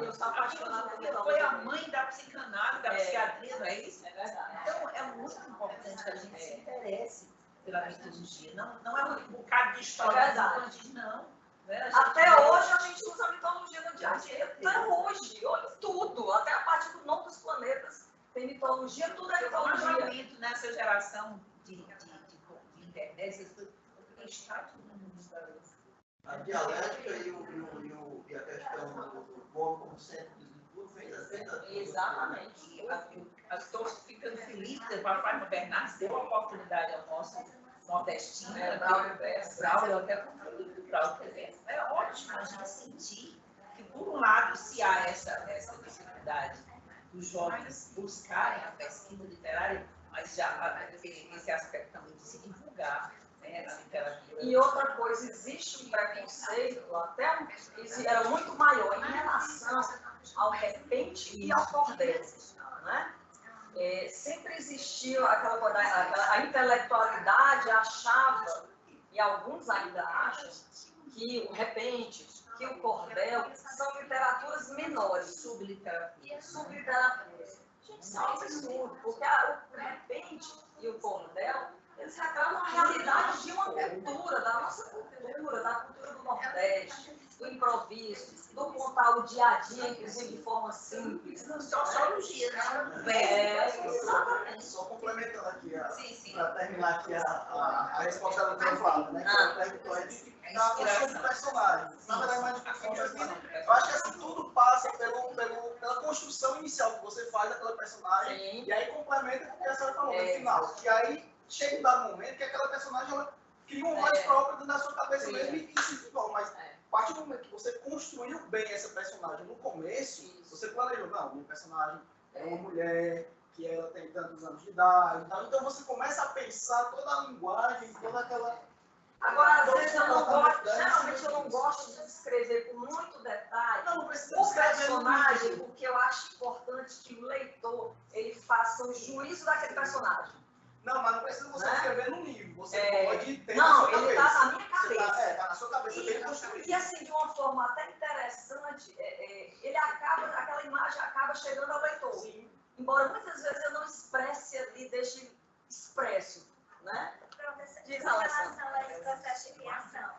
Eu estou apaixonada pela mitologia. Foi a mãe da psicanálise, da psiquiatria, não é isso? É verdade. Então, é muito importante que a gente se interesse pela mitologia. Não é um bocado de história infantil, não. Né? Até hoje a gente usa a mitologia no dia a dia. Até hoje, olha tudo. Até a parte do nome dos planetas tem mitologia, tudo é mitologia. Nessa geração de internet, porque está todo mundo estudando. A dialética e a questão do homem como centro de tudo vem da Exatamente. Eu estou ficando feliz que o papai Bernardes deu a oportunidade ao nosso nordestino, Braulio, até com o livro do Braulio. É ótimo a gente sentir que, por um lado, se há essa dificuldade dos jovens buscarem a pesquisa literária, mas já esse aspecto também de se divulgar, né, na literatura. E outra coisa, existe um preconceito, até era muito maior em relação ao repente e ao cordel, né? sempre existiu a intelectualidade achava, e alguns ainda acham, que o repente, que o cordel são literaturas menores. Subliteraturas. Gente, isso é um absurdo, porque o repente e o cordel, eles retratam a realidade de uma cultura, da nossa cultura, da cultura do Nordeste, do improviso, do contar o dia a dia, inclusive de forma simples. Sociologia, Exatamente. Só complementando aqui, Sim. para terminar aqui a resposta da doutora Flávia, né? Que ela perguntou aí da construção do personagem. Na verdade, mais eu acho que assim, tudo passa pela construção inicial que você faz daquela personagem. Sim. E aí complementa com o que a senhora falou no final. Que aí chega um dado momento que aquela personagem ela cria uma voz própria dentro da sua cabeça mesmo e se desenvolve. Mas a partir do momento que você construiu bem essa personagem no começo, você planejou, não, minha personagem é uma mulher, que ela tem tantos anos de idade, então você começa a pensar toda a linguagem, toda aquela... Agora, às vezes eu não gosto, geralmente eu não gosto de escrever com muito detalhe o personagem, porque eu acho importante que o leitor ele faça o juízo daquele personagem. Não, mas não precisa você escrever no livro, você pode ter não, na sua ele cabeça. Está na minha cabeça. Está na sua cabeça, bem construído. E assim, de uma forma até interessante, aquela imagem acaba chegando ao leitor. Sim. Embora muitas vezes eu não expresse ali, deixe expresso, né? Em relação a esse processo de criação,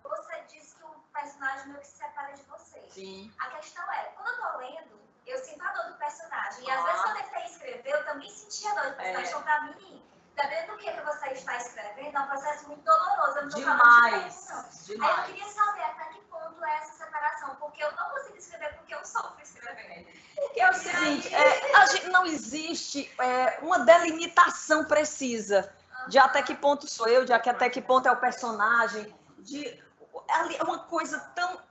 você disse que o personagem meio que se separa de você. Sim. A questão é, quando eu tô lendo, eu sinto a dor do personagem. E às vezes quando eu tentei escrever, eu também senti a dor do personagem. Então, pra mim, dependendo do que você está escrevendo, é um processo muito doloroso. Eu não tô falando de tempo, não. Aí eu queria saber até que ponto é essa separação, porque eu não consigo escrever porque eu sofro escrevendo. Porque é o seguinte, não existe uma delimitação precisa de até que ponto sou eu, de até que ponto é o personagem, é uma coisa tão...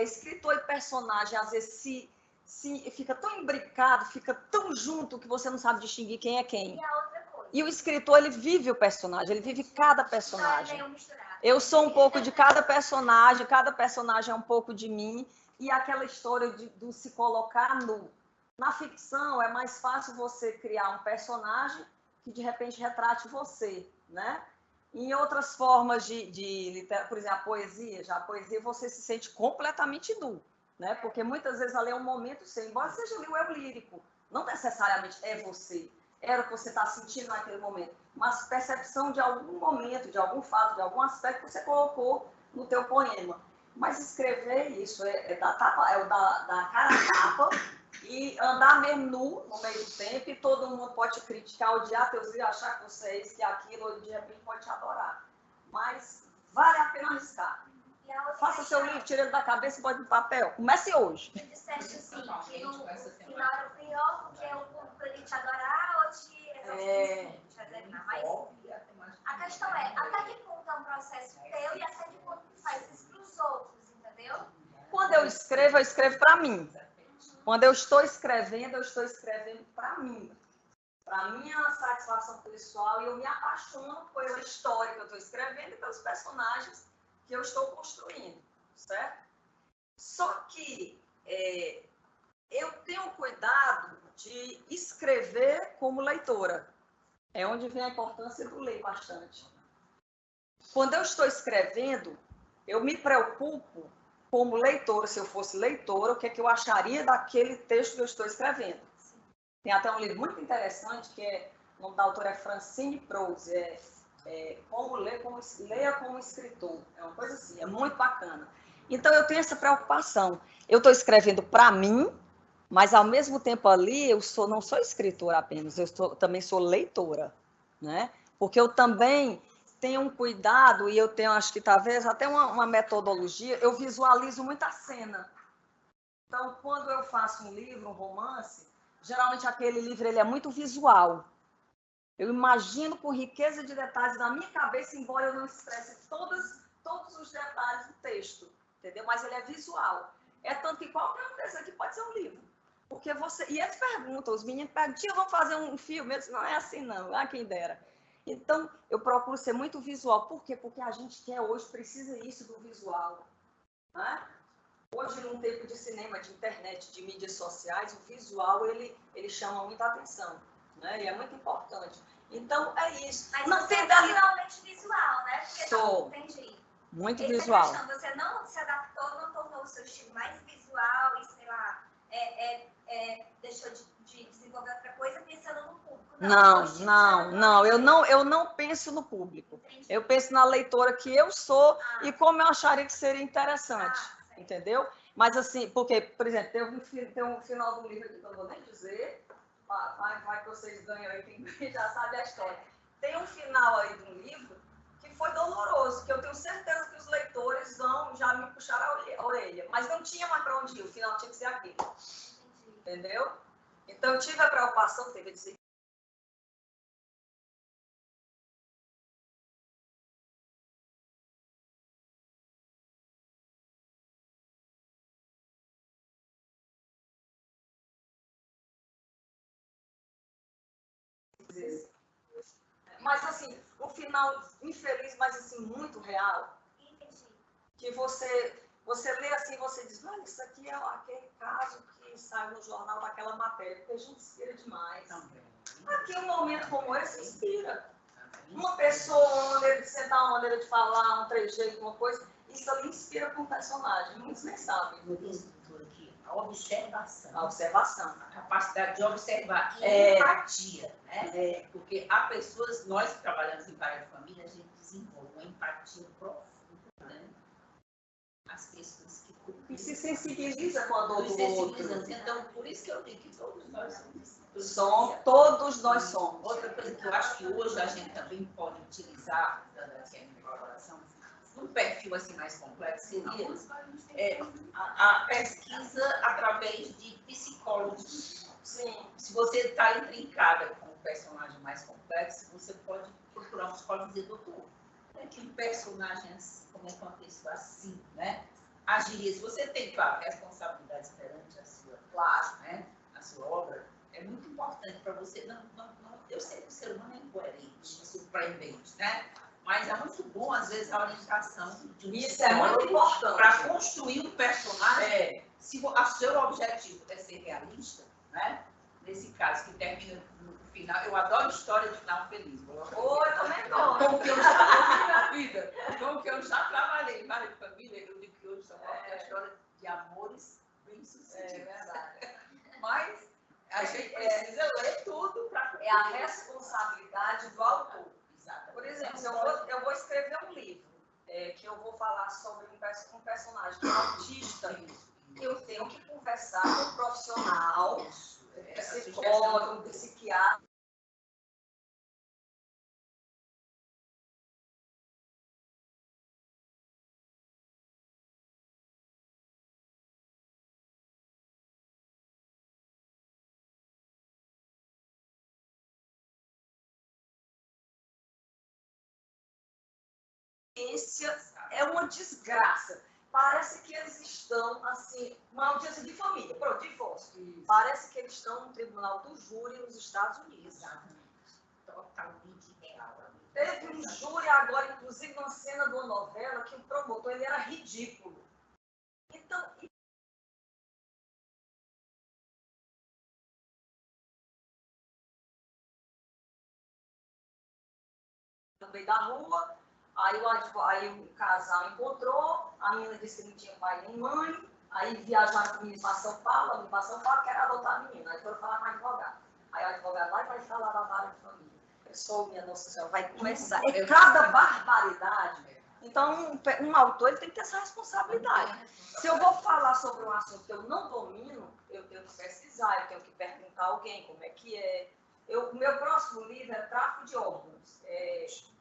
escritor e personagem, às vezes, se fica tão imbricado, fica tão junto que você não sabe distinguir quem é quem. E a outra coisa. E o escritor, ele vive o personagem, ele vive cada personagem. Não é meio misturado. Eu sou um pouco de cada personagem é um pouco de mim, e aquela história do se colocar nu. Na ficção, é mais fácil você criar um personagem que, de repente, retrate você, né? Em outras formas de literatura, por exemplo, a poesia você se sente completamente nu, né? Porque muitas vezes ali é um momento seu, embora seja ali o eu lírico, não necessariamente é você, era o que você está sentindo naquele momento, mas percepção de algum momento, de algum fato, de algum aspecto que você colocou no teu poema. Mas escrever isso da cara a tapa e andar mesmo nu no meio do tempo e todo mundo pode te criticar, odiar teus livros, achar que você é isso e aquilo, ou de repente pode te adorar. Mas vale a pena arriscar. Faça seu livro, tire ele da cabeça e bota no papel. Comece hoje. Tu disseste assim, que no final era o pior, porque o público ele te adorar ou te designar. Mas a questão é, até que ponto é um processo teu e até que ponto tu faz isso para os outros, entendeu? Quando eu escrevo para mim. Quando eu estou escrevendo para mim. Para minha satisfação pessoal, e eu me apaixono pela história que eu estou escrevendo e pelos personagens que eu estou construindo, certo? Só que eu tenho cuidado de escrever como leitora. É onde vem a importância do ler bastante. Quando eu estou escrevendo, eu me preocupo como leitora, se eu fosse leitora, o que é que eu acharia daquele texto que eu estou escrevendo. Tem até um livro muito interessante, o nome da autora é Francine Prose, Leia como escritor, é uma coisa assim, é muito bacana. Então eu tenho essa preocupação, eu estou escrevendo para mim, mas ao mesmo tempo ali eu não sou escritora apenas, também sou leitora, né? Porque eu também tenho um cuidado e eu tenho, acho que talvez até uma metodologia, eu visualizo muita cena. Então, quando eu faço um livro, um romance, geralmente aquele livro ele é muito visual. Eu imagino com riqueza de detalhes na minha cabeça, embora eu não expresse todos os detalhes do texto, entendeu? Mas ele é visual. É tanto que qualquer um desses aqui pode ser um livro. Porque e eles perguntam, os meninos perguntam, tia, vamos fazer um filme? Eu disse, não é assim não, quem dera. Então, eu procuro ser muito visual. Por quê? Porque a gente quer hoje, precisa isso do visual. Né? Hoje, num tempo de cinema, de internet, de mídias sociais, o visual, ele chama muita atenção, né? E é muito importante. Então, é isso. Mas não você tem é dali... finalmente visual, né? Porque Sou. Entendi. Muito Essa visual. questão, você não se adaptou, não tornou o seu estilo mais visual e, sei lá, deixou de desenvolver outra coisa pensando no público. Eu não penso no público. Entendi. Eu penso na leitora que eu sou e como eu acharia que seria interessante, entendeu? Mas assim, porque, por exemplo, tem um final do livro aqui que eu não vou nem dizer, vai que vocês ganham aí, quem já sabe a história. Tem um final aí do livro que foi doloroso, que eu tenho certeza que os leitores já me puxaram a orelha, mas não tinha mais para onde ir, o final tinha que ser aquele. Entendeu? Então, eu tive a preocupação, teve de ser. Mas, assim, o final infeliz, mas, assim, muito real. Entendi. Que você lê assim, você diz, olha, isso aqui é aquele caso que saiu no jornal daquela matéria, porque a gente inspira demais. Aqui, um momento como esse, inspira. Uma pessoa, uma maneira de sentar, uma maneira de falar, um trejeito, uma coisa, isso ali inspira para um personagem, muito indispensável. A observação. A observação. A capacidade de observar e empatia, né? Porque há pessoas, nós que trabalhamos em vara de família, a gente desenvolve uma empatia profunda, né? As pessoas que e se sensibiliza com a dor do outro. Então, por isso que eu digo que todos nós somos. Todos nós somos. Outra coisa que eu acho que hoje a gente também pode utilizar, dando aqui a minha colaboração, num perfil assim mais complexo, seria a pesquisa através de psicólogos. Sim. Se você está intrincada com um personagem mais complexo, você pode procurar um psicólogo e dizer, doutor, que um personagem assim, como é que uma pessoa assim, né, agiria? Se você tem, claro, responsabilidades perante a sua classe, né, a sua obra, é muito importante para você. Eu sei que o ser humano é incoerente, surpreendente, né? Mas é muito bom, às vezes, a orientação de um isso é muito importante para construir um personagem. Se o seu objetivo é ser realista, né? Nesse caso, que termina no final, eu adoro história de final feliz. Eu também não. Com o que eu já trabalhei na vida, com o que eu já trabalhei em várias famílias, eu digo que hoje só é a história de amores bem-sucedidos. É verdade. Mas a gente precisa ler tudo para... É a responsabilidade do autor. Exatamente. Por exemplo, eu vou escrever um livro que eu vou falar sobre um personagem que é autista. Eu tenho que conversar com um profissional, psicólogo, psiquiatra. É uma desgraça. Parece que eles estão, assim, uma audiência de família, pronto, divórcio. Parece que eles estão no tribunal do júri nos Estados Unidos. Exatamente. Totalmente real. Teve um júri agora, inclusive, numa cena de uma novela, que o promotor ele era ridículo. Então, no meio da rua, aí o casal encontrou, a menina disse que não tinha pai nem mãe, aí viajaram com o menino para São Paulo, quer adotar a menina, aí foram falar com o advogado. Aí o advogado vai falar da vara de família. Pessoal, minha Nossa Senhora, vai começar. É cada barbaridade. Então, um autor ele tem que ter essa responsabilidade. Se eu vou falar sobre um assunto que eu não domino, eu tenho que pesquisar, eu tenho que perguntar a alguém como é que é. O meu próximo livro é Tráfico de Órgãos.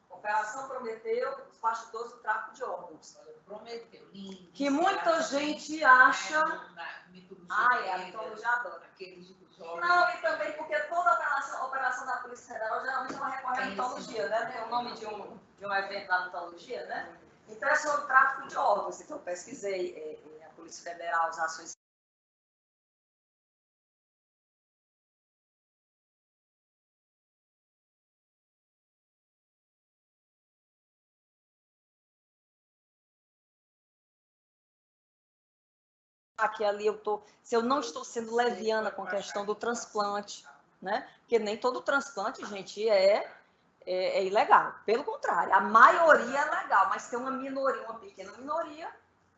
Operação Prometeu, os bastidores do tráfico de órgãos. Prometeu, lindo. Que muita gente acha... a mitologia adora. Aqueles não, e também porque toda operação da Polícia Federal geralmente ela recorre à mitologia, né? Tem o nome de um evento da mitologia, né? Então é sobre tráfico de órgãos. Então eu pesquisei a Polícia Federal, as ações que ali se eu não estou sendo leviana com a questão do transplante, né? Porque nem todo transplante, gente, é ilegal. Pelo contrário, a maioria é legal, mas tem uma minoria, uma pequena minoria,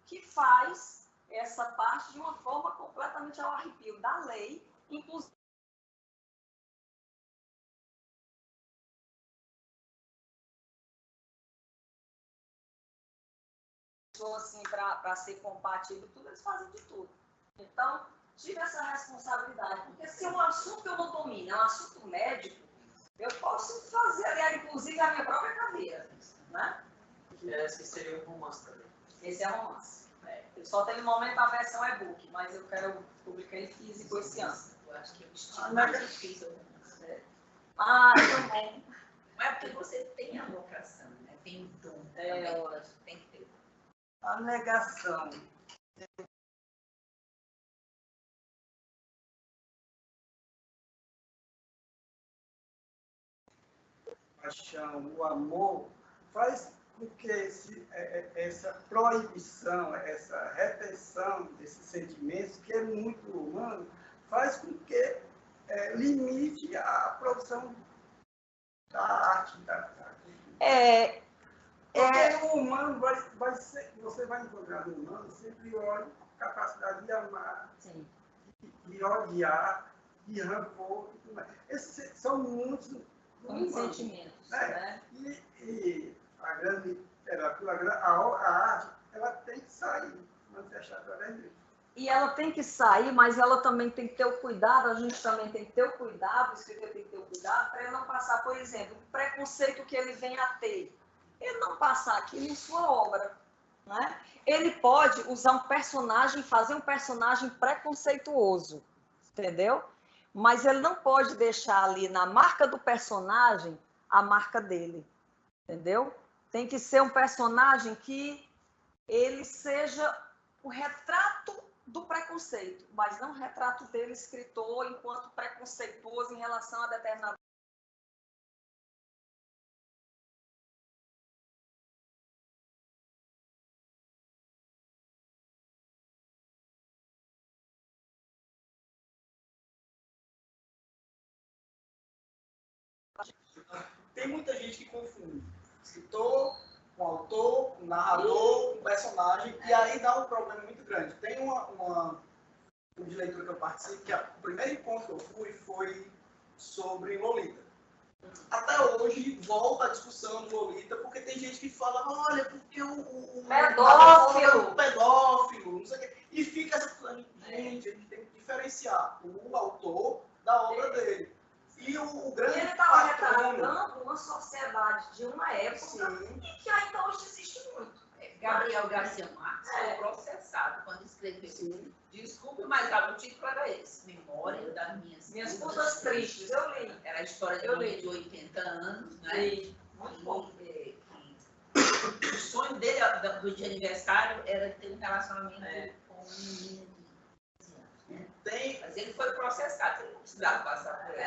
que faz essa parte de uma forma completamente ao arrepio da lei, inclusive. Assim, para ser compatível, tudo, eles fazem de tudo. Então, tive essa responsabilidade, porque se é um assunto que eu não domino, é um assunto médico, eu posso fazer, aliás, inclusive, a minha própria cadeira, né? Esse seria um romance também. Esse é romance. Eu só tenho no momento a versão e-book, mas eu quero publicar em físico esse ano. Eu acho que é o estilo mais difícil. Também. Não é porque você tem a vocação, né? Tem o dom. Tem que ter. A negação. A paixão, o amor, faz com que essa proibição, essa retenção desses sentimentos, que é muito humano, faz com que limite a produção da arte, da cultura. Porque o humano vai ser, você vai encontrar no humano sempre olha capacidade de amar, de odiar, de rancor e tudo mais. Esses são muitos sentimentos, né? E a grande literatura, a arte, ela tem que sair, manifestar através disso. E ela tem que sair, mas ela também tem que ter o cuidado, a gente também tem que ter o cuidado, o escritor tem que ter o cuidado, para ele não passar, por exemplo, o preconceito que ele vem a ter. Ele não passar aquilo em sua obra. Né? Ele pode usar um personagem, fazer um personagem preconceituoso, entendeu? Mas ele não pode deixar ali na marca do personagem a marca dele, entendeu? Tem que ser um personagem que ele seja o retrato do preconceito, mas não o retrato dele, escritor, enquanto preconceituoso em relação a determinado. Tem muita gente que confunde escritor com autor, com narrador, com personagem, e aí dá um problema muito grande. Tem uma de leitura que eu participo, que o primeiro encontro que eu fui foi sobre Lolita. Até hoje volta a discussão do Lolita, porque tem gente que fala, olha, porque o pedófilo, não sei o quê. E fica essa coisa, gente, a gente tem que diferenciar o autor da obra dele. E o grande ele estava retratando uma sociedade de uma época e que ainda hoje existe muito. Gabriel Garcia Marques foi processado quando escreveu. Desculpe, mas o título era esse. Memória das minhas Putas Tristes. Eu li. Era a história de uma mulher de 80 anos, né? Muito bom. O sonho dele, de aniversário, era ter um relacionamento com uma menina de 15 anos. Né? Mas ele foi processado, ele não precisava passar por isso.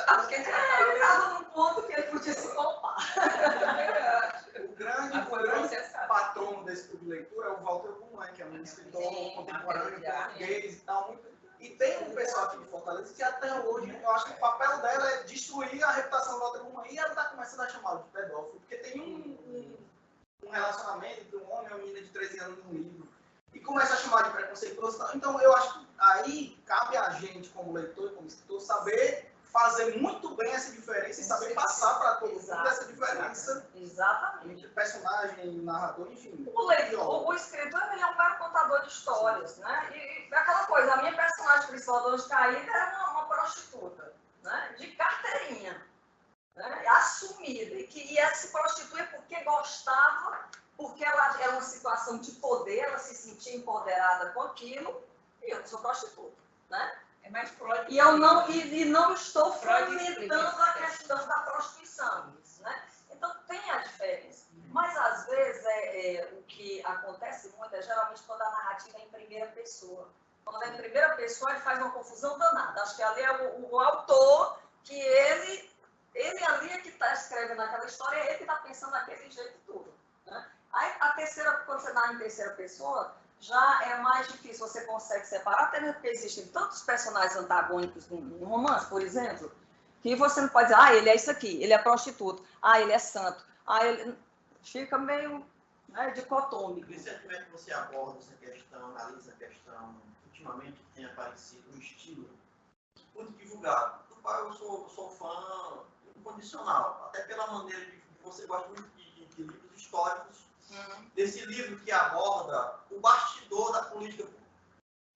Acho que ele estava num ponto que ele podia se poupar. O grande patrono desse tipo de leitura é o Walter Ugumãe, que é um escritor contemporâneo português e tal. E tem um pessoal aqui de Fortaleza que até hoje, eu acho que o papel dela é destruir a reputação do Walter Ugumãe. E ela está começando a chamá-lo de pedófilo, porque tem um relacionamento entre um homem e uma menina de 13 anos num livro. E começa a chamar de preconceituoso. Então, eu acho que aí cabe a gente, como leitor e como escritor, saber fazer muito bem essa diferença e saber passar para todo mundo essa diferença. Exatamente. Entre personagem, narrador, enfim. O escritor ele é um mero contador de histórias, né? E aquela coisa, a minha personagem principal do Anjo Caído era uma prostituta, né? De carteirinha, né? Assumida. E ela se prostitui porque gostava, porque ela era uma situação de poder, ela se sentia empoderada com aquilo, e eu sou prostituta, né? É mais Freud. E eu não estou fomentando a questão da prostituição, né? Então tem a diferença. Mas às vezes o que acontece muito é geralmente quando a narrativa é em primeira pessoa. Quando é em primeira pessoa, ele faz uma confusão danada. Acho que ali é o autor, que ele ali é que está escrevendo aquela história, é ele que está pensando daquele jeito tudo. Né? Aí a terceira, quando você narra em terceira pessoa, já é mais difícil, você consegue separar, até mesmo porque existem tantos personagens antagônicos no romance, por exemplo, que você não pode dizer, ah, ele é isso aqui, ele é prostituto, ah, ele é santo, ah, ele... Fica meio, né, dicotômico. Recentemente você aborda essa questão, analisa a questão, ultimamente tem aparecido um estilo muito divulgado, do qual eu sou fã incondicional, até pela maneira de você gosta muito de livros históricos, desse livro que aborda o bastidor da política.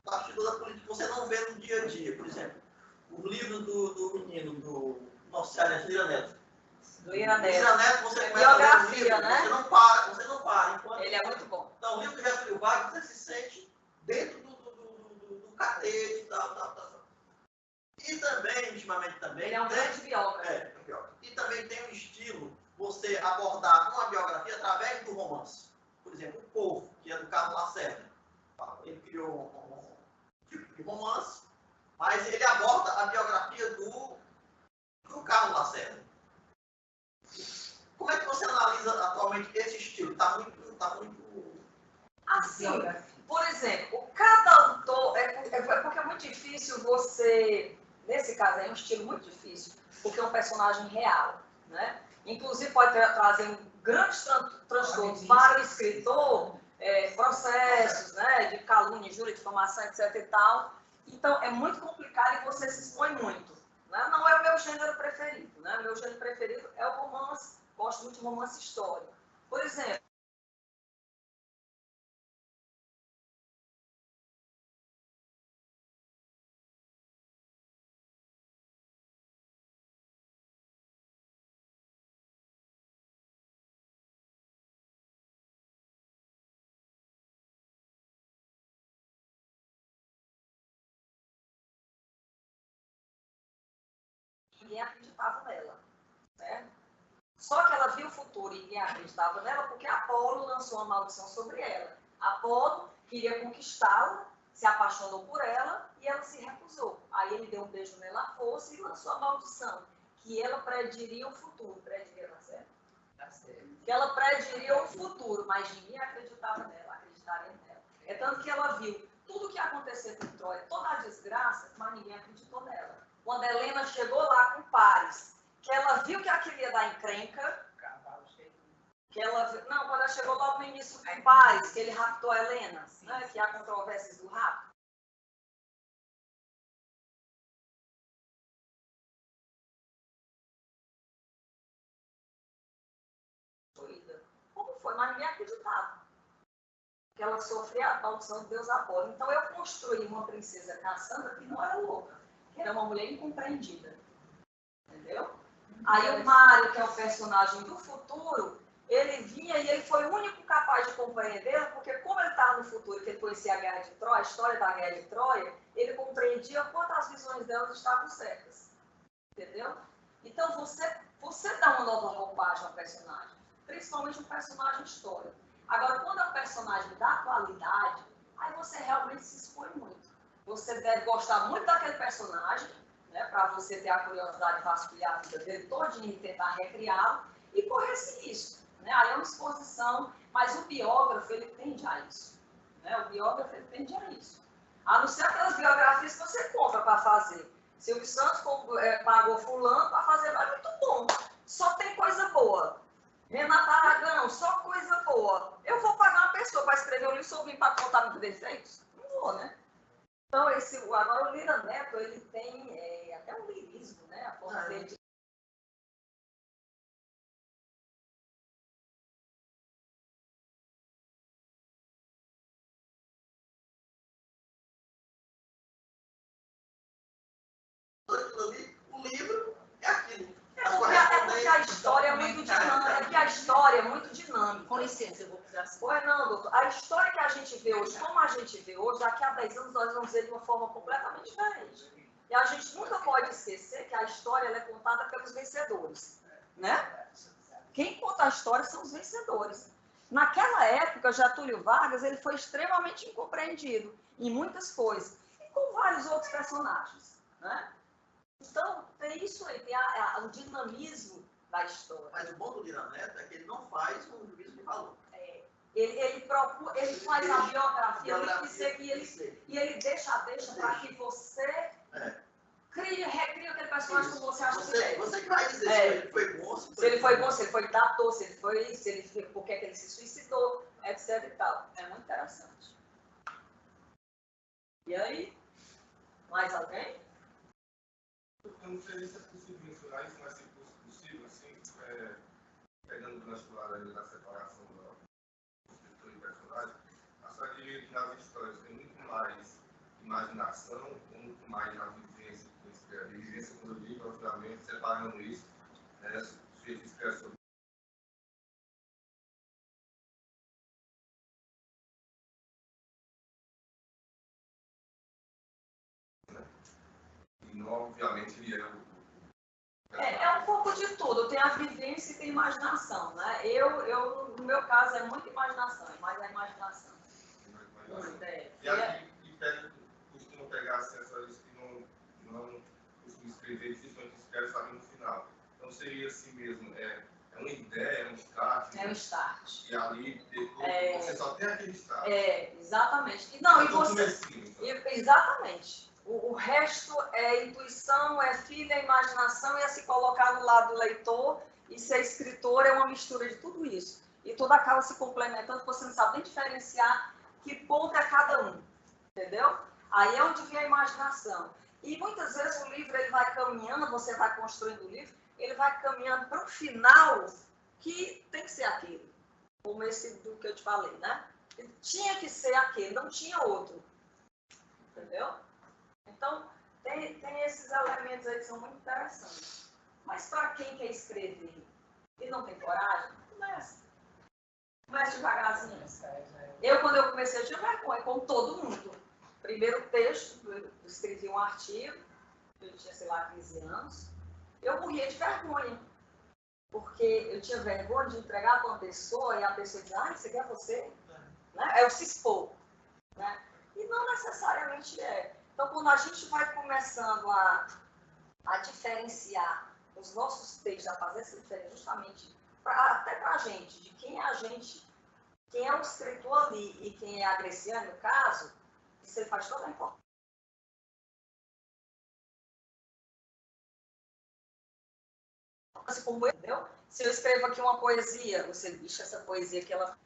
O bastidor da política que você não vê no dia a dia. Por exemplo, o livro do menino, do nosso cearense, Lira Neto. Do Lira Neto. Lira Neto, você É começa a ler o biografia, livro, né? você não para. Enquanto... Ele é muito bom. Então, o livro do Getúlio Vargas, você se sente dentro do catete, tal. E também, intimamente também... Ele é um grande biógrafo. E também tem um estilo, você abordar uma biografia através do romance. Por exemplo, O Povo, que é do Carlos Lacerda. Ele criou um tipo de romance, mas ele aborda a biografia do Carlos Lacerda. Como é que você analisa atualmente esse estilo? Está muito... Assim, por exemplo, cada autor... porque é muito difícil você... Nesse caso é um estilo muito difícil, porque é um personagem real, né? Inclusive pode trazer um grande transtorno para o escritor, processos, né, de calúnia, injúria, difamação, etc. e tal. Então, é muito complicado e você se expõe muito. Né? Não é o meu gênero preferido. Né? O meu gênero preferido é o romance. Gosto muito de romance histórico. Por exemplo, ninguém acreditava nela. Né? Só que ela viu o futuro e ninguém acreditava nela porque Apolo lançou uma maldição sobre ela. Apolo queria conquistá-la, se apaixonou por ela e ela se recusou. Aí ele deu um beijo nela à força e lançou a maldição, que ela prediria o futuro. Prediria, tá certo? Tá certo. Que ela prediria o futuro, mas ninguém acreditava nela, acreditaria nela. É tanto que ela viu tudo o que ia acontecer com Troia, toda a desgraça, mas ninguém acreditou nela. Quando Helena chegou lá com Paris, que ela viu que aquilo ia dar encrenca, que ela viu, não, quando ela chegou logo no início com Paris, que ele raptou a Helena, né, que há controvérsias do rapto. Como foi? Mas ninguém acreditava que ela sofria a maldição do deus Apolo. Então eu construí uma princesa Cassandra que não era louca, que era uma mulher incompreendida. Entendeu? Aí o Mário, que é o personagem do futuro, ele vinha e ele foi o único capaz de compreendê-la, porque como ele estava no futuro, que ele conhecia a Guerra de Troia, a história da Guerra de Troia, ele compreendia quanto as visões dela estavam certas. Entendeu? Então você dá uma nova roupagem ao personagem, principalmente um personagem histórico. Agora, quando é um personagem da atualidade, aí você realmente se expõe muito. Você deve gostar muito daquele personagem, né, para você ter a curiosidade de vasculhar a vida dele todinho e tentar recriá-lo, e correr esse risco. Né? Aí é uma exposição, mas o biógrafo, ele tende a isso. Né? O biógrafo, ele tende a isso. A não ser aquelas biografias que você compra para fazer. Silvio Santos pagou fulano para fazer, mas muito bom. Só tem coisa boa. Renata Aragão, só coisa boa. Eu vou pagar uma pessoa para escrever um livro sobre para contar meus defeitos? Não vou, né? Então, agora o Lira Neto, ele tem até um lirismo, né? A forma dele de... O livro é aquilo. porque a história é muito dinâmica. É que a história é muito dinâmica. Com licença, eu vou precisar assim. Pois não, doutor. A história que a gente vê hoje, como a gente vê hoje, daqui a 10 anos nós vamos ver de uma forma completamente diferente. E a gente nunca pode esquecer que a história ela é contada pelos vencedores. Né? Quem conta a história são os vencedores. Naquela época, Getúlio Vargas ele foi extremamente incompreendido em muitas coisas. E com vários outros personagens. Né? Então, tem isso aí, tem o dinamismo da história. Mas o bom do Lira Neto é que ele não faz um juízo de valor. Ele faz a biografia, e ele deixa para que você recria aquele personagem como você acha que é. Você que vai dizer se ele foi bom, se ele foi bom, se ele foi dator, por que ele se suicidou, etc e tal. É muito interessante. E aí? Mais alguém? Eu não sei se é possível mencionar isso, mas se possível, assim, pegando o gancho lá da separação do escritor e personagem, a senhora diria que nas histórias tem muito mais imaginação, muito mais na vivência que escreve. Vivência, quando eu digo, obviamente, separando isso, né, se ele escreve sobre e não, obviamente, ele é um pouco de tudo. Tem a vivência e tem a imaginação, né? No meu caso, é muita imaginação, é mais a imaginação. Costumam pegar acessórios que não costumam escrever, dificilmente escreve, sabe, no final. Então, seria assim mesmo, é uma ideia, é um start. É um start. E ali, depois, você só tem aquele start. Exatamente. Não, exatamente. O resto é intuição, é filho, é imaginação, é se colocar no lado do leitor, e ser escritor é uma mistura de tudo isso. E tudo acaba se complementando, você não sabe nem diferenciar que ponto é cada um, entendeu? Aí é onde vem a imaginação. E muitas vezes o livro ele vai caminhando, você vai construindo o livro, ele vai caminhando para um final que tem que ser aquele, como esse do que eu te falei, né? Ele tinha que ser aquele, não tinha outro, entendeu? Então, tem esses elementos aí que são muito interessantes. Mas para quem quer escrever e não tem coragem, começa. Começa devagarzinho. Quando eu comecei, eu tinha vergonha, como todo mundo. Primeiro texto, eu escrevi um artigo, eu tinha, sei lá, 15 anos. Eu morria de vergonha. Porque eu tinha vergonha de entregar para uma pessoa e a pessoa dizer, isso aqui é você. Né? É o se expor. Né? E não necessariamente é. Então, quando a gente vai começando a diferenciar os nossos textos, a fazer essa diferença justamente até para a gente, de quem é a gente, quem é o escritor ali e quem é a Greciane, no caso, isso faz toda a importância. Como eu, entendeu? Se eu escrevo aqui uma poesia, você bicha essa poesia que ela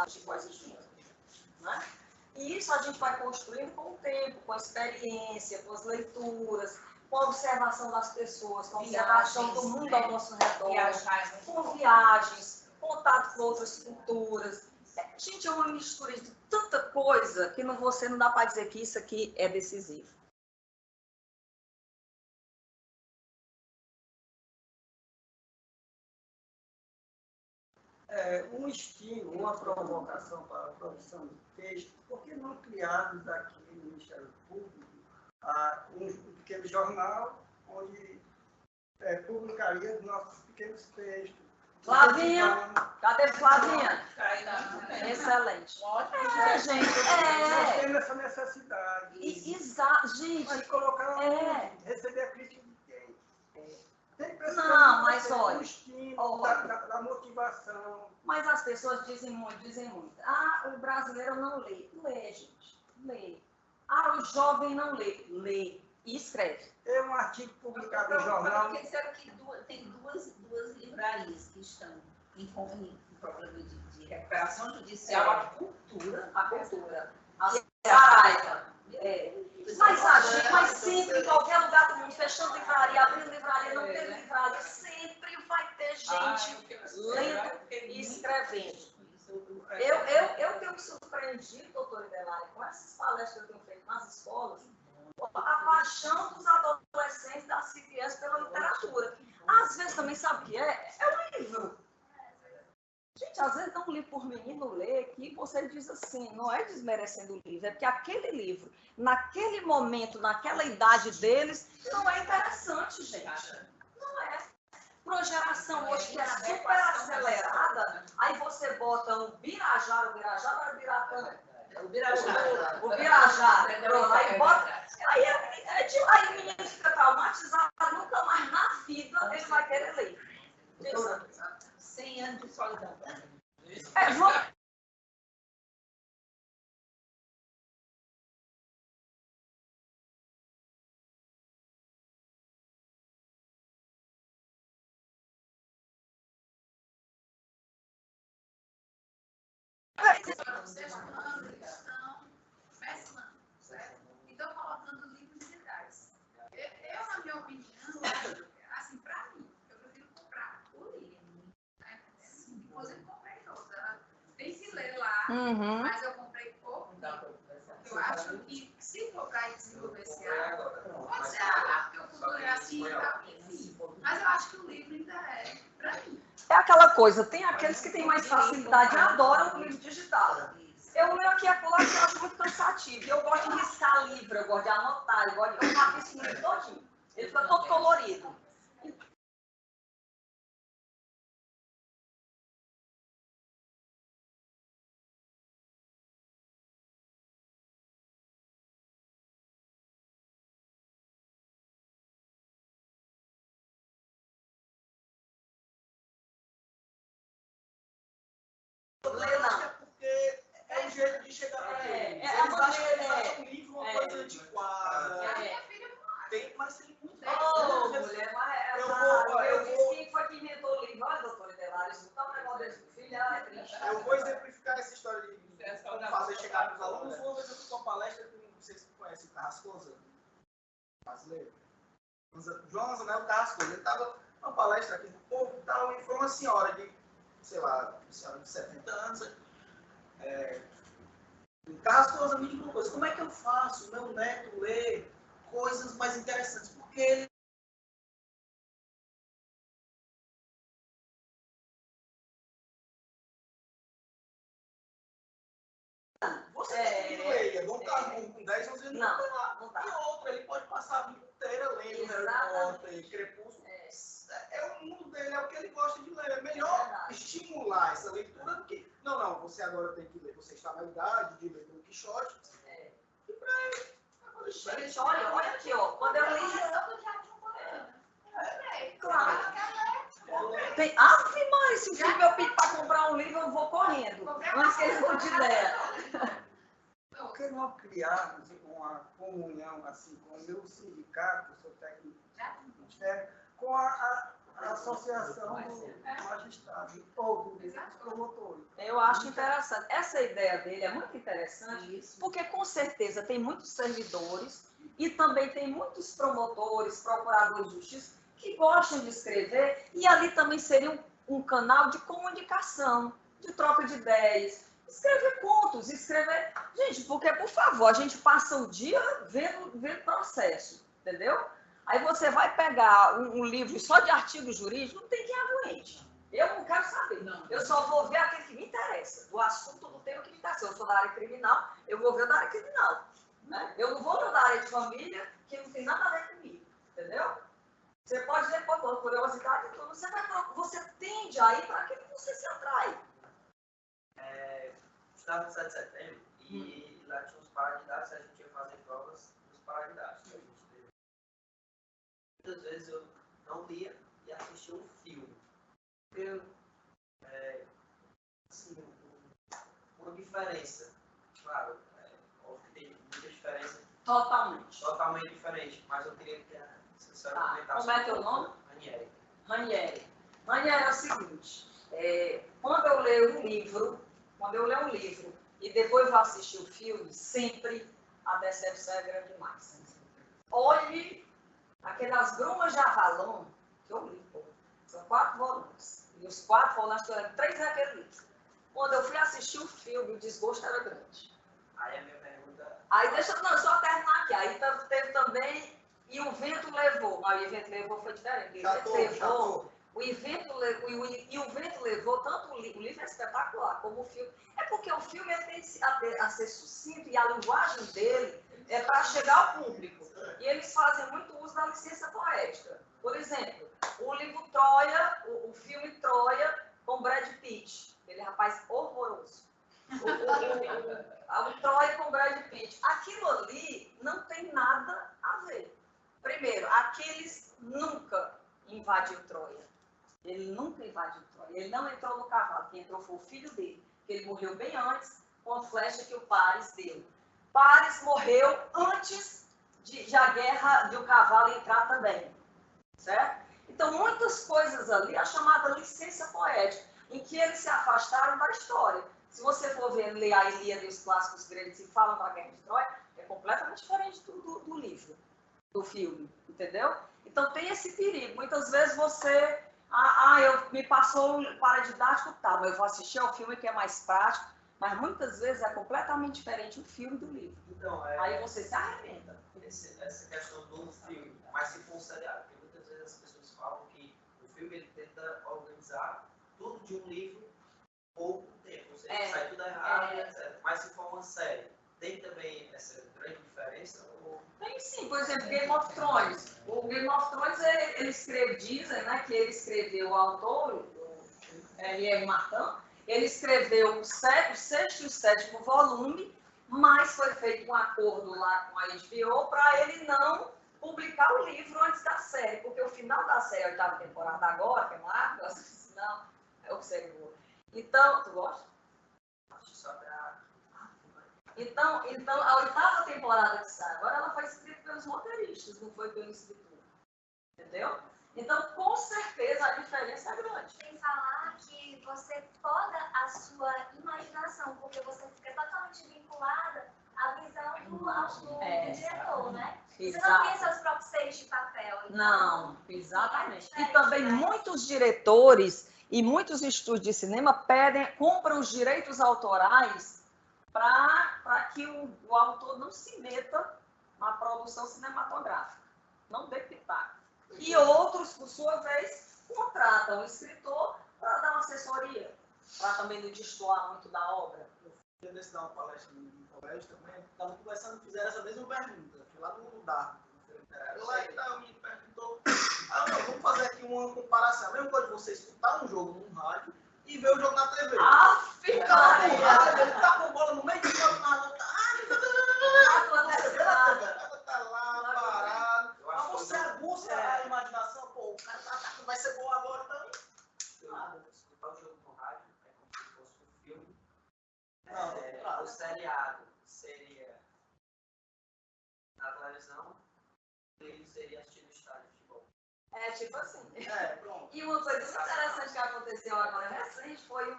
de coisas juntas, né? E isso a gente vai construindo com o tempo, com a experiência, com as leituras, com a observação das pessoas, com a observação do mundo ao nosso redor, com viagens, contato com outras culturas. Gente, é uma mistura de tanta coisa que você não dá para dizer que isso aqui é decisivo. Um estímulo, uma provocação para a produção de texto, por que não criados aqui no Ministério Público um pequeno jornal onde publicaria os nossos pequenos textos? Flavinha, cadê Flavinha? Excelente. Gente, tem essa necessidade. Gente, mas colocar receber a crítica de quem? Tem pessoas não, mas olha, o estímulo da motivação. Mas as pessoas dizem muito. O brasileiro não lê. Lê, gente. Lê. O jovem não lê. Lê. E escreve. Tem um artigo publicado no jornal. Porque disseram que tem duas livrarias que estão em problema de recuperação judicial, a cultura. A Saraiva. Mas sempre, em qualquer lugar do mundo, fechando livraria, abrindo livraria, não tendo livraria, sempre vai ter gente lendo e escrevendo. Eu tenho me surpreendido, doutora Adelaide, com essas palestras que eu tenho feito nas escolas, a paixão dos adolescentes, das crianças pela literatura. Às vezes também sabe o que é? É um livro. Gente, às vezes dá um livro por menino ler que você diz assim, não é desmerecendo o livro, é porque aquele livro, naquele momento, naquela idade deles, não é interessante, gente. Não é. Para uma geração hoje que é super acelerada, aí você bota o Birajara, o Birajara, aí bota, aí o menino fica traumatizado, nunca mais na vida ele vai querer ler. 100 anos de solidão. Vocês estão mesclando, certo? Então, colocando livros digitais. Eu, na minha opinião, assim, para mim, eu prefiro comprar o livro. Né? Inclusive, comprei outra. Tem que ler lá, mas eu comprei pouco. Eu acho que, se for para desenvolver esse hábito, pode ser porque o futuro é assim e tal, enfim. Mas eu acho que o livro ainda é para mim. É aquela coisa, tem aqueles que têm mais facilidade e adoram o livro digital. Eu leio aqui e acolá que eu acho muito cansativo. Eu gosto de riscar livro, eu gosto de anotar, eu rabisco o livro todinho. Ele fica todo colorido. É um jeito de chegar para eles. É Eles uma acham maneira, um livro uma coisa antiquada. Tem, mas tem muito. Ô, mulher, eu disse quem foi que inventou o livro. Olha, doutora Delário, isso não é um negócio desse do filho, ela é triste. Eu vou exemplificar essa história de como fazer chegar para os alunos. Uma vez eu fui com uma palestra que vocês conhecem o Carrascosa, brasileiro. João Zanel Carrascosa. Ele estava numa palestra aqui no povo e tal, e foi uma senhora de, sei lá, uma senhora de 70 anos. O Carrascosa me diz uma coisa: como é que eu faço meu neto ler coisas mais interessantes? Porque ele você tem que ler, Dom Casmurro com 10 anos, ele não tá. E outra, ele pode passar a vida inteira lendo Harry Potter, Crepúsculo. O mundo dele, é o que ele gosta de ler. É melhor estimular essa leitura do que, não, você agora tem que ler, você está na idade de ler Don Quixote. E pra ele, Olha aqui, ó, quando eu li... Claro. Tem, mas se o filho meu pediu para comprar um livro, eu vou correndo. Não esqueça de ideia. Por que não criarmos uma comunhão assim com o meu sindicato, sou técnico do Ministério, com a Associação do Magistrado, ou dos promotores? Eu acho interessante. Essa ideia dele é muito interessante, porque com certeza tem muitos servidores e também tem muitos promotores, procuradores de justiça que gostam de escrever, e ali também seria um canal de comunicação, de troca de ideias, escrever contos, escrever... Gente, porque, por favor, a gente passa o dia vendo processo, entendeu? Aí você vai pegar um livro só de artigos jurídicos, não tem quem aguente. Eu não quero saber. Eu só vou ver aquele que me interessa, do assunto do tema que me interessa. Eu sou da área criminal, eu vou ver o da área criminal. Né? Eu não vou ver o da área de família, que não tem nada a ver comigo, entendeu? Você pode ler por curiosidade e tudo, você tende a ir para aquilo que você se atrai. Estava no 7 de setembro e lá tinha uns paradidáticos, a gente ia fazer provas dos paradidáticos. Muitas vezes eu não lia e assistia um filme. Porque, assim, uma diferença, claro, óbvio que tem muita diferença. Totalmente diferente, mas eu queria que a senhora comentasse. Como é teu nome? Ranieri. Ranieri é o seguinte, quando eu leio um livro e depois vou assistir o filme, sempre a decepção é grande demais. Olhe aquelas Brumas de Avalon, que eu li, são 4 volumes. E os 4 volumes, eu lembro 3 naquele livro. Quando eu fui assistir o filme, o desgosto era grande. Aí a minha pergunta... Só terminar aqui. Aí teve também, e o vento levou. Mas o vento levou foi diferente. O vento levou O vento levou, tanto o livro é espetacular, como o filme. É porque o filme tem a ser sucinto e a linguagem dele é para chegar ao público. E eles fazem muito uso da licença poética. Por exemplo, o livro Troia, o filme Troia com Brad Pitt. Aquele rapaz horroroso. O Troia com Brad Pitt. Aquilo ali não tem nada a ver. Primeiro, aqueles nunca invadiu Troia. Ele nunca invadiu Troia. Ele não entrou no cavalo. Quem entrou foi o filho dele, que ele morreu bem antes, com a flecha que o Paris deu. Paris morreu antes de a guerra de o cavalo entrar também. Certo? Então, muitas coisas ali, a chamada licença poética, em que eles se afastaram da história. Se você for ver, ler a Ilíada e os clássicos gregos e falam da guerra de Troia, é completamente diferente do livro, do filme, entendeu? Então, tem esse perigo. Muitas vezes você... me passou para didático, tá, mas eu vou assistir ao filme que é mais prático, mas muitas vezes é completamente diferente o filme do livro. Então, aí você se arrependa. Essa questão do filme, mas se for um seriado, porque muitas vezes as pessoas falam que o filme ele tenta organizar tudo de um livro em pouco tempo, ou seja, sai tudo errado, etc. Mas se for uma série, tem também essa grande diferença? Ou... Tem sim, por exemplo, Game of Thrones. O Game of Thrones, dizem, né, que ele escreveu, o autor, o L.R. Martin, ele escreveu o sexto e o sétimo volume, mas foi feito um acordo lá com a HBO para ele não publicar o livro antes da série, porque o final da série, a oitava temporada agora, que é maravilhosa, não, é observou. Então, tu gosta? Acho só pra... Então, a oitava temporada que sai agora, ela foi escrita pelos roteiristas, não foi pelo escritor. Entendeu? Então, com certeza, a diferença é grande. Sem falar que você poda a sua imaginação, porque você fica totalmente vinculada à visão do diretor, né? Você não tem seus próprios seis de papel. Então, não, exatamente. E também muitos diretores e muitos estúdios de cinema compram os direitos autorais para que o autor não se meta na produção cinematográfica, não dê pitaco. E outros, por sua vez, contratam o escritor para dar uma assessoria, para também não destoar muito da obra. Eu desse dar uma palestra no colégio também, estavam conversando, fizeram essa mesma pergunta, lá no Dardo. Lá e tal, me perguntou, vamos fazer aqui uma comparação. A mesma coisa de você escutar um jogo num rádio e ver o jogo na TV. Fica rádio, ele tá com bola no meio do jogo na rua, tá lá, parado. Mas você aguça a imaginação, pô, o cara vai ser bom agora também. Escutar o jogo no rádio é como se fosse um filme. O seriado seria na televisão, ele seria assistido no estádio de futebol. É, tipo assim. Pronto. E uma coisa muito interessante que aconteceu agora recente foi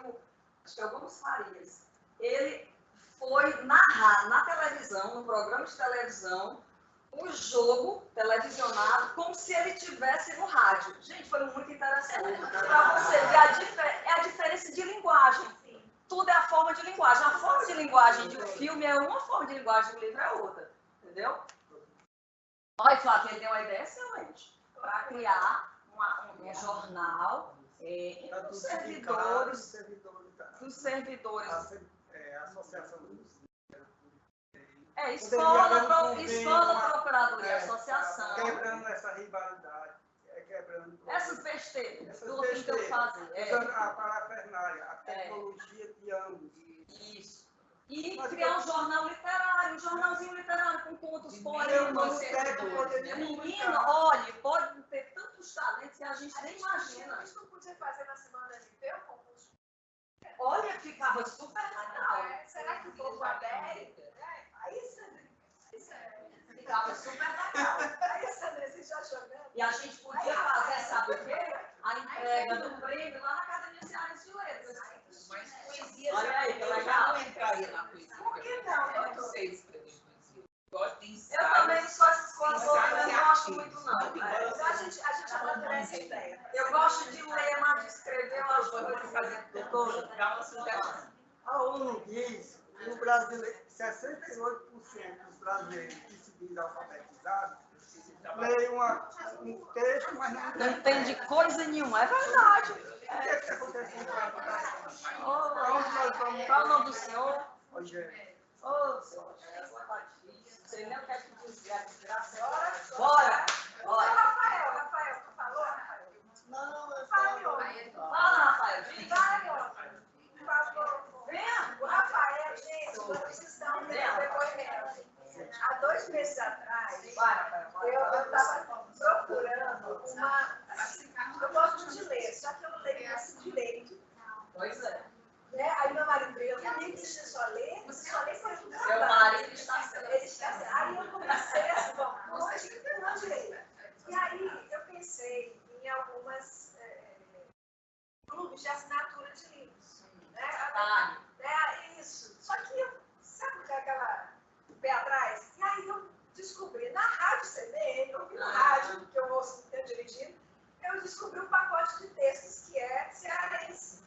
acho que é o Gomes Farias. Ele foi narrar na televisão, no programa de televisão, o jogo televisionado como se ele estivesse no rádio. Gente, foi muito interessante. Para você ver a diferença de linguagem. Tudo é a forma de linguagem. A forma de linguagem de um filme é uma, forma de linguagem do livro é outra. Entendeu? Olha, Flávio, ele deu uma ideia excelente para criar um jornal dos servidores. Associação dos... Escola, procuradoria, associação. Quebrando essa rivalidade, essas besteiras, tudo que eu fazia. Usando a parafernália, a tecnologia de ambos. Isso. E criar um jornal literário, um jornalzinho literário com contos, poemas. Menino, olha, pode ter tantos talentos que a gente nem imagina. A gente não podia fazer na semana MP o concurso? Olha, ficava super legal. Será que o povo adere? Ficava super legal. E a gente podia fazer, sabe o quê? A entrega do prêmio lá na Academia Cearense de Letras. Mas poesia, olha aí, que eu legal. já não entraria na poesia. Por que não? Eu não sei escrever poesia. Gosto de Eu ensaio. também sou essas coisas, eu não gosto muito, não. Então a gente abandona essa ideia. Eu gosto de ler, mas de escrever eu acho muito fazer. Dá uma sugestão. A ONU diz que no Brasil, 68% dos brasileiros que se dizem alfabetizados leio um texto, mas Não entende coisa nenhuma, é verdade. O que é que acontece no trabalho? Qual é o nome do senhor? Rogério. Ô, senhor, não sei nem o que é que dizer, a desgraça. Bora! Bora! Rafael, tu falou, Rafael? Não, é Fala, Rafael, diga. Por favor. Venha. O Rafael, gente, vocês dar um depoimento. Há 2 meses atrás, Vai, Rafael. eu estava procurando uma. Assim, eu gosto de ler, só que eu não leio esse direito. Pois é. Né? Aí meu marido veio, eu nem deixei só ler, você só lê para o Seu marido está certo. Ele está certo. Aí eu comecei assim, bom, não direito. E aí eu pensei em algumas clubes de assinatura de livros. Né? Isso. Só que eu, sabe aquela pé atrás? E aí eu descobri na rádio CBN, eu vi na rádio, que eu ouço dirigindo, eu descobri um pacote de textos que é cearense.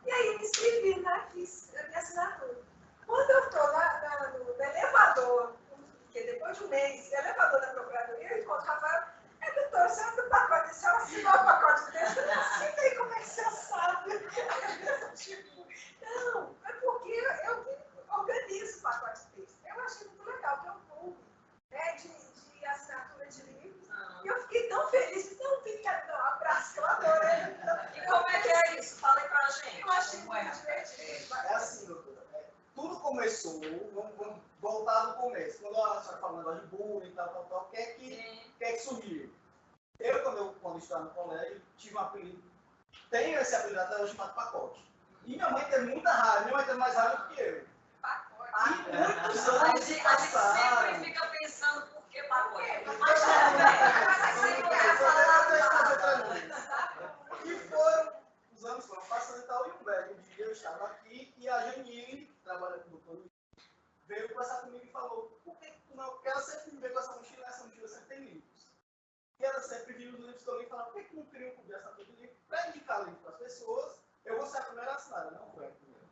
E aí eu me inscrevi, né? Fiz a minha assinatura. Quando eu estou no elevador, porque depois de um mês, elevador da Procuradoria, eu encontro o Rafael, doutor, você abre o pacote, a senhora assinou o pacote de texto, eu não sei como é que você sabe. Tipo, não, é porque eu organizo o pacote de texto. Eu achei muito legal, que é um clube, né, de assinatura de livros. E eu fiquei tão feliz, não vi que era um abraço, eu adorei. E como é que é isso? Fala aí pra gente. Eu achei muito divertido. É assim, doutora. Tudo começou, vamos voltar do começo. Quando a senhora fala um negócio de bullying e tal, o que é que surgiu? Quando estava no colégio, tive um apelido, tenho esse apelido até hoje chamado Pacote. E minha mãe teve muita raiva, minha mãe teve mais raiva do que eu. Pacote. E muitos A anos gente passaram. sempre fica pensando por que pacote. E foram, os anos foram passando e tal, e um belo dia eu estava aqui e a Janine, trabalhando com o doutor, veio conversar comigo e falou, por que tu não, porque ela sempre me veio com essa mochila sempre tem livros. E ela sempre viu os livros que eu li e falava, por que tu não queria cobrir essa coisa de livro para indicar livro para as pessoas? Eu vou ser a primeira assinada, não foi a primeira.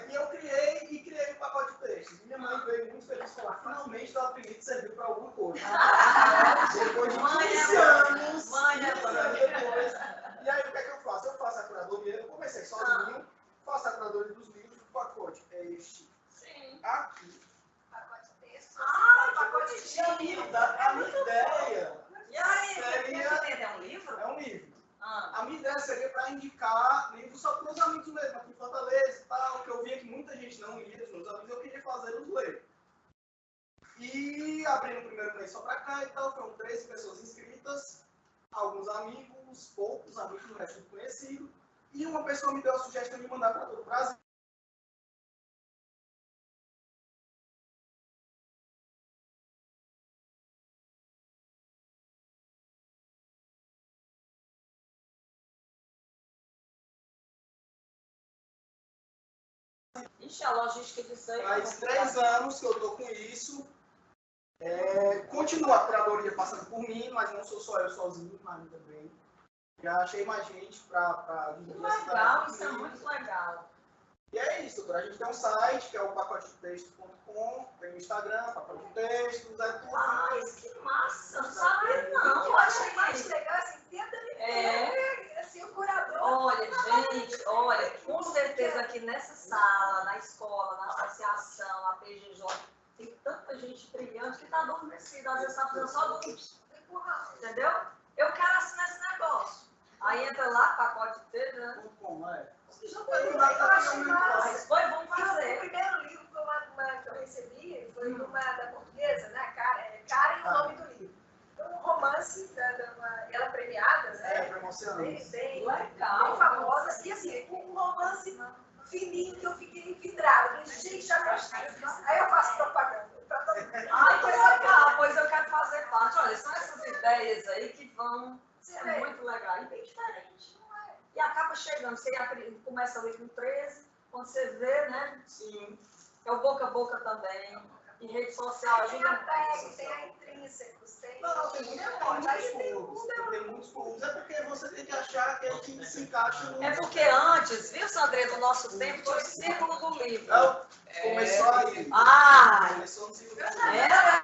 E eu criei um pacote de textos. Minha mãe veio muito feliz falar, finalmente o apelido serviu para alguma coisa. Depois de 15 anos, depois. E aí o que é que eu faço? Eu faço a curadoria, eu comecei sozinho, faço a curadoria dos livros, o pacote é este. Sim. Aqui. Pacote de texto. Pacote de A minha ideia E aí, seria... é um livro? É um livro. Ah. A minha ideia seria para indicar livros só para os amigos mesmo, aqui em Fortaleza e tal, que eu via que muita gente não lia, os meus amigos, eu queria fazê-los ler. E abri no primeiro mês só para cá e tal, foram 13 pessoas inscritas, alguns amigos, poucos amigos, o resto desconhecido, e uma pessoa me deu a sugestão de mandar para todo o Brasil. Ixi, a logística disso aí. Faz 3 anos que eu estou com isso. Continua a curadoria passando por mim, mas não sou só eu sozinho, mas também. Já achei mais gente para dividir essa Legal, isso é muito legal. E é isso, doutora. A gente tem um site que é o pacotedetextos.com, tem o Instagram, pacote de textos, é tudo. Ai, que massa! Não sabia não. Eu achei mais legal, assim, tenta me assim, o curador. Olha, gente, olha, com certeza aqui nessa sala, na escola, na associação, na PGJ, tem tanta gente brilhante que está adormecida, às vezes está fazendo só luz. Entendeu? Eu quero assinar esse negócio. Aí entra lá, pacote de texto, né? Como é? Mas foi bom O fazer. primeiro livro foi uma que eu recebi, foi uma da portuguesa, né? Karen e o nome do livro. Então, um romance, ela premiada, né? Promocionando. Bem Legal. famosa. E assim, um romance fininho que eu fiquei vidrada. Falei, gente, já gostei. Aí eu faço propaganda. Ai, que legal. Pois eu quero fazer parte. Olha, são essas ideias aí que vão ser muito legais e bem diferentes. E acaba chegando, você começa ali com 13, quando você vê, né? Sim. É o boca a boca também. E rede social ajuda muito. Tem a Intrínsecos, tem... Não, tem muitos clubes. É porque você tem que achar aquele que se encaixa no... É porque antes, viu, Sandré, do nosso tempo, tinha o círculo do livro. Não, começou aí. Ah! Começou no círculo do livro. Era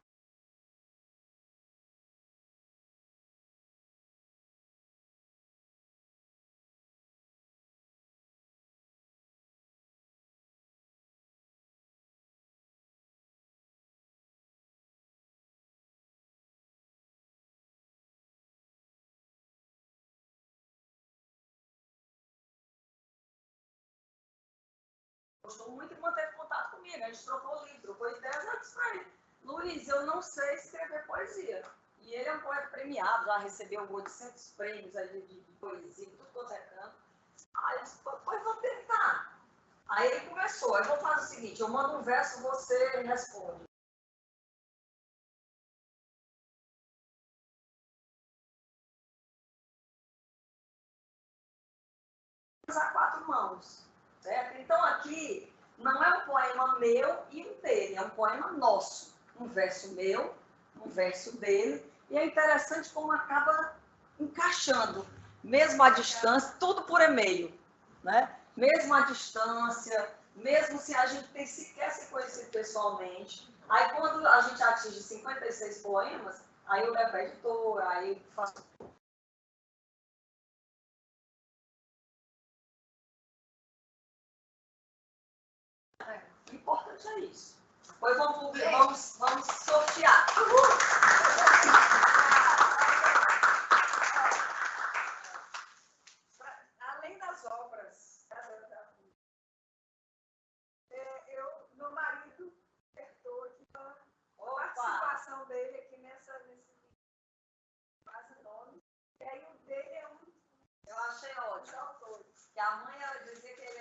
gostou muito e manteve contato comigo. A gente trocou livro, trocou ideias. Eu disse para ele, Luiz, eu não sei escrever poesia. E ele é um poeta premiado, já recebeu 800 prêmios ali de poesia, tudo quanto é canto. Aí eu disse, pois vou tentar. Aí ele começou, eu vou fazer o seguinte, eu mando um verso, você responde. A 4 mãos, certo? Então aqui não é um poema meu e um dele, é um poema nosso. Um verso meu, um verso dele, e é interessante como acaba encaixando, mesmo à distância, tudo por e-mail, né? Mesmo à distância, mesmo se a gente tem sequer se conhecido pessoalmente. Aí quando a gente atinge 56 poemas, aí eu levo para a editora, aí eu faço... O importante é isso. Pois vamos sortear. Além das obras, meu marido apertou aqui a participação dele aqui nesse quase nome. E aí o dele é Eu achei ótimo. Que a mãe dizia que ele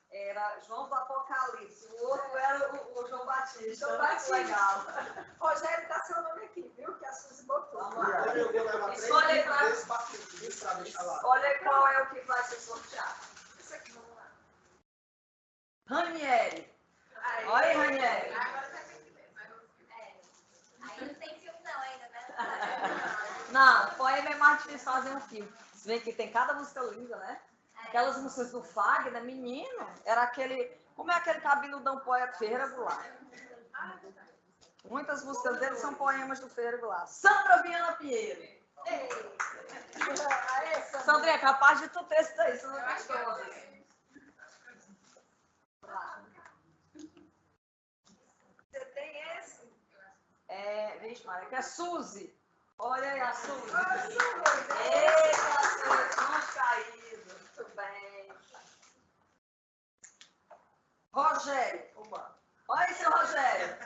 era João do Apocalipse, o outro era o João Batista. João Batista. Legal. Rogério, dá seu nome aqui, viu? Que a Suzy botou. Escolhe qual é o que vai ser sorteado. Isso aqui, vamos lá. Ranieri. Olha aí, Ranieri. Agora vai ter que ver. Aí não tem filme não ainda, né? Não, poema é mais difícil fazer um filme. Você vê que tem cada música linda, né? Aquelas músicas do Fagner, menino, era aquele... Como é aquele cabeludão poeta Ferreira Goulart? Muitas músicas dele são poemas do Ferreira Goulart. Sandra Viana Pinheiro. Sandrinha, é capaz de tu ter isso daí, você não gostou. Você tem esse? Vixe, Maria, que é Suzy. Olha aí a Suzy. Suzy. Eita, Suzy, mãos caídas. Muito bem. Rogério. Oba. Olha aí, seu Rogério.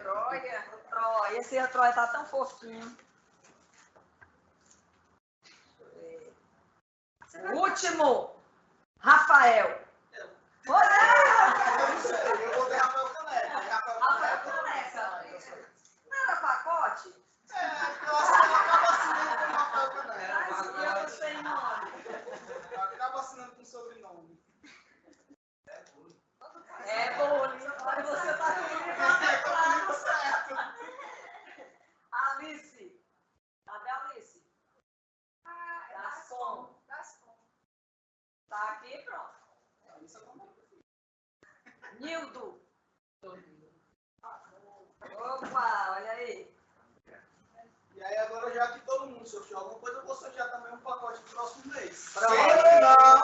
Troia. Esse Troia tá tão fofinho. Último. Rafael. Olha! Eu vou ter Rafael Caneca. Rafael Caneca. Não era pacote? Eu acabo assinando com Rafael Caneca. Mas eu não sei nome. Eu acabo assinando com sobrenome. É bullying. Mas você tá comigo certo. Alice. Cadê a Alice? Dascom. Tá aqui, pronto. Nildo. Opa, olha aí. E aí agora, já que todo mundo sorteou alguma coisa, eu vou sortear também um pacote do próximo mês.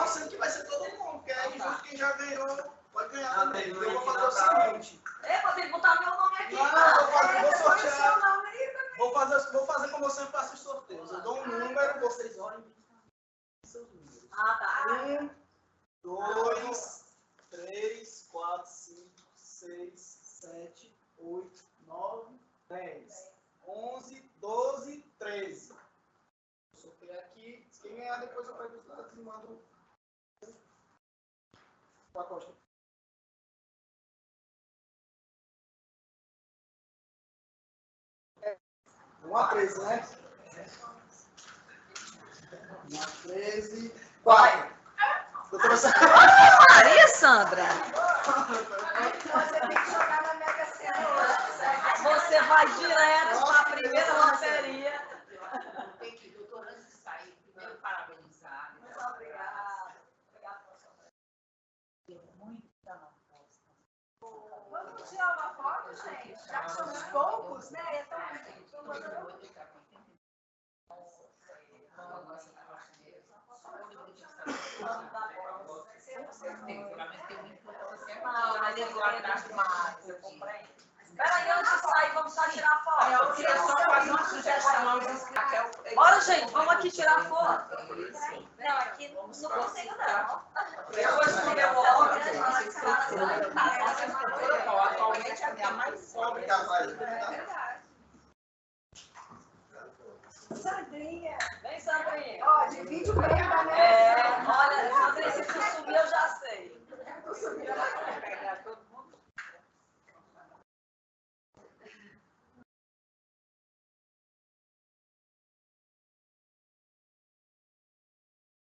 Sendo que vai ser todo mundo, porque aí junto quem já ganhou pode ganhar também. Então eu vou fazer o seguinte. Epa, tem que botar meu nome aqui. Vou sortear. Vou fazer como eu sempre faço os sorteios. Eu dou um número, vocês olhem seus números. Ah, tá. 1, 2, 3, 4, 5, 6, 7, 8, 9, 10, 11, 12, 13. Vou sortear aqui. Quem ganhar depois eu pego os dados e mando o pacote. 1 a 13, né? 1 a 13. Vai! Maria Sandra! Você tem que jogar na Mega Sena hoje. Você vai direto para a primeira loteria. Tem que, doutor, antes de sair, primeiro parabenizar. Muito obrigada. Deu muita aposta. Vamos tirar uma foto, gente? Já que somos poucos, né? Então, Espera aí, antes de sair, vamos só tirar foto. Eu queria só fazer uma sugestão. Bora, gente, vamos aqui tirar foto. Não, aqui não consigo não. Eu vou escrever o óbvio. Atualmente é a mais pobre. Sandrinha. Vem, Sandrinha. Ó, divide o prêmio da